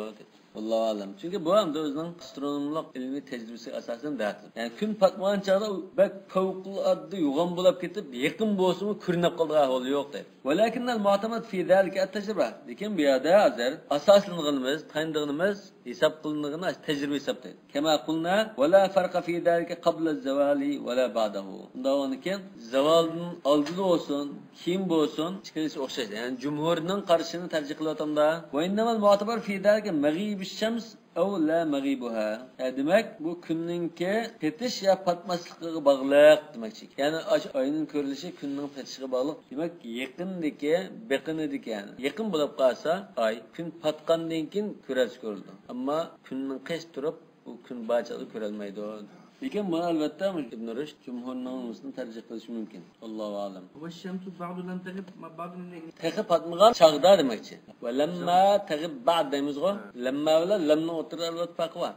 Allohu alam. Chunki bu ham o'zining astronomlik ilmiy tajribasiga asosan da'tir. Ya'ni kun patmagan chog'da bek favqulodda yo'g'on bo'lib ketib, yaqin bo'lsa-mu ko'rinib qolgan ahvol yo'q deydi. Valakinnal mu'tamad fi zalika at-tajriba. Lekin bu yerda hozir asoslanganimiz, tandig'imiz hisob qilinadigan tajriba hisoblaydi. Kama qulna wala farqa fi zalika qabla az-zawali wala ba'dahu. Unda keyin zavoldan oldida bo'lsin, keyin bo'lsin, ikkalasi o'xshaydi. Ya'ni jumhurning qarashini tarjih qilyaptimda. Va innamal mu'tabar fi zalika maghibish shams aw la maghibuha. Demak, bu kunninki petish ya patmasligiga bog'liq demakchi. Ya'ni oyning ko'rilishi kunning petishiga bog'liq. Demak, yaqindagi, beqinidagi yani. Yaqin bo'lib qolsa, oy kun patgandan keyin ko'riladi. Ammo kunning qish turib, bu kun barchada ko'rilmaydi. Lekin buni albatta Ibn Rushd jumhurning o'zini tarjih qilishi mumkin. Allohu alam. Va shamsu ba'du lam tagib ba'du tagib patmagan chog'da demakchi. Va lamma tagib ba'd deymizmi? Lamma bilan lamning o'rtasida albatta farq bor.